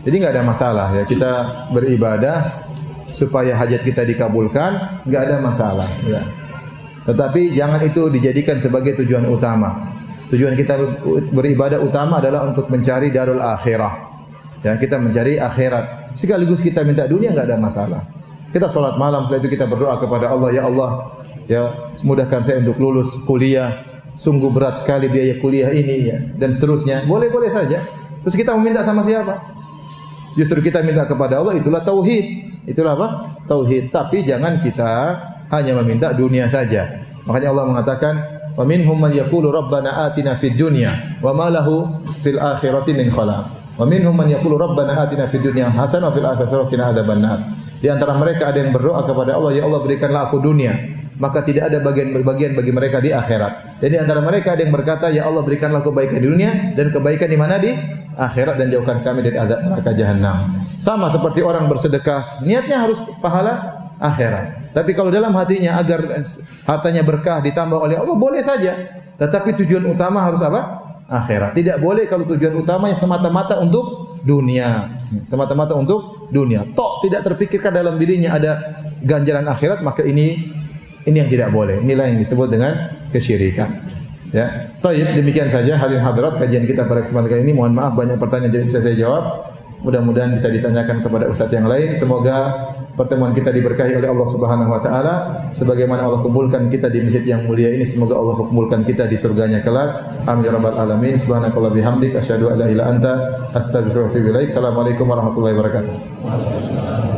Jadi enggak ada masalah ya, kita beribadah supaya hajat kita dikabulkan, enggak ada masalah ya. Tetapi jangan itu dijadikan sebagai tujuan utama. Tujuan kita beribadah utama adalah untuk mencari darul akhirah. Ya, kita mencari akhirat. Sekaligus kita minta dunia enggak ada masalah. Kita salat malam, setelah itu kita berdoa kepada Allah, ya Allah, ya mudahkan saya untuk lulus kuliah. Sungguh berat sekali biaya kuliah ini ya, dan seterusnya. Boleh-boleh saja. Terus kita meminta sama siapa? Justru kita minta kepada Allah, itulah tauhid. Itulah apa? Tauhid. Tapi jangan kita hanya meminta dunia saja. Makanya Allah mengatakan, "Wa minhum man yaqulu rabbana atina fid dunya wa ma lahu fil akhirati min khalaq. Wa minhum man yaqulu rabbana atina fid dunya hasanah wa fil akhirati wa qina adzabannar." Di antara mereka ada yang berdoa kepada Allah, ya Allah berikanlah aku dunia, maka tidak ada bagian bagi mereka di akhirat. Dan di antara mereka ada yang berkata, ya Allah berikanlah kebaikan di dunia dan kebaikan di mana? Di akhirat, dan jauhkan kami dari azab neraka jahanam. Sama seperti orang bersedekah, niatnya harus pahala akhirat. Tapi kalau dalam hatinya agar hartanya berkah ditambah oleh Allah, boleh saja. Tetapi tujuan utama harus apa? Akhirat. Tidak boleh kalau tujuan utamanya semata-mata untuk dunia. Semata-mata untuk dunia. Tok tidak terpikirkan dalam dirinya ada ganjaran akhirat, maka ini yang tidak boleh. Inilah yang disebut dengan kesyirikan. Ya. Baik, demikian saja hadirin hadirat kajian kita pada kesempatan kali ini. Mohon maaf banyak pertanyaan tidak bisa saya jawab. Mudah-mudahan bisa ditanyakan kepada ustaz yang lain. Semoga pertemuan kita diberkahi oleh Allah Subhanahu wa taala sebagaimana Allah kumpulkan kita di masjid yang mulia ini, semoga Allah kumpulkan kita di surganya kelak. Amin ya rabbal alamin. Subhanakallah bihamdik asyhadu an la ilaha illa anta astaghfiruka wa atubu ilaik. Assalamualaikum warahmatullahi wabarakatuh.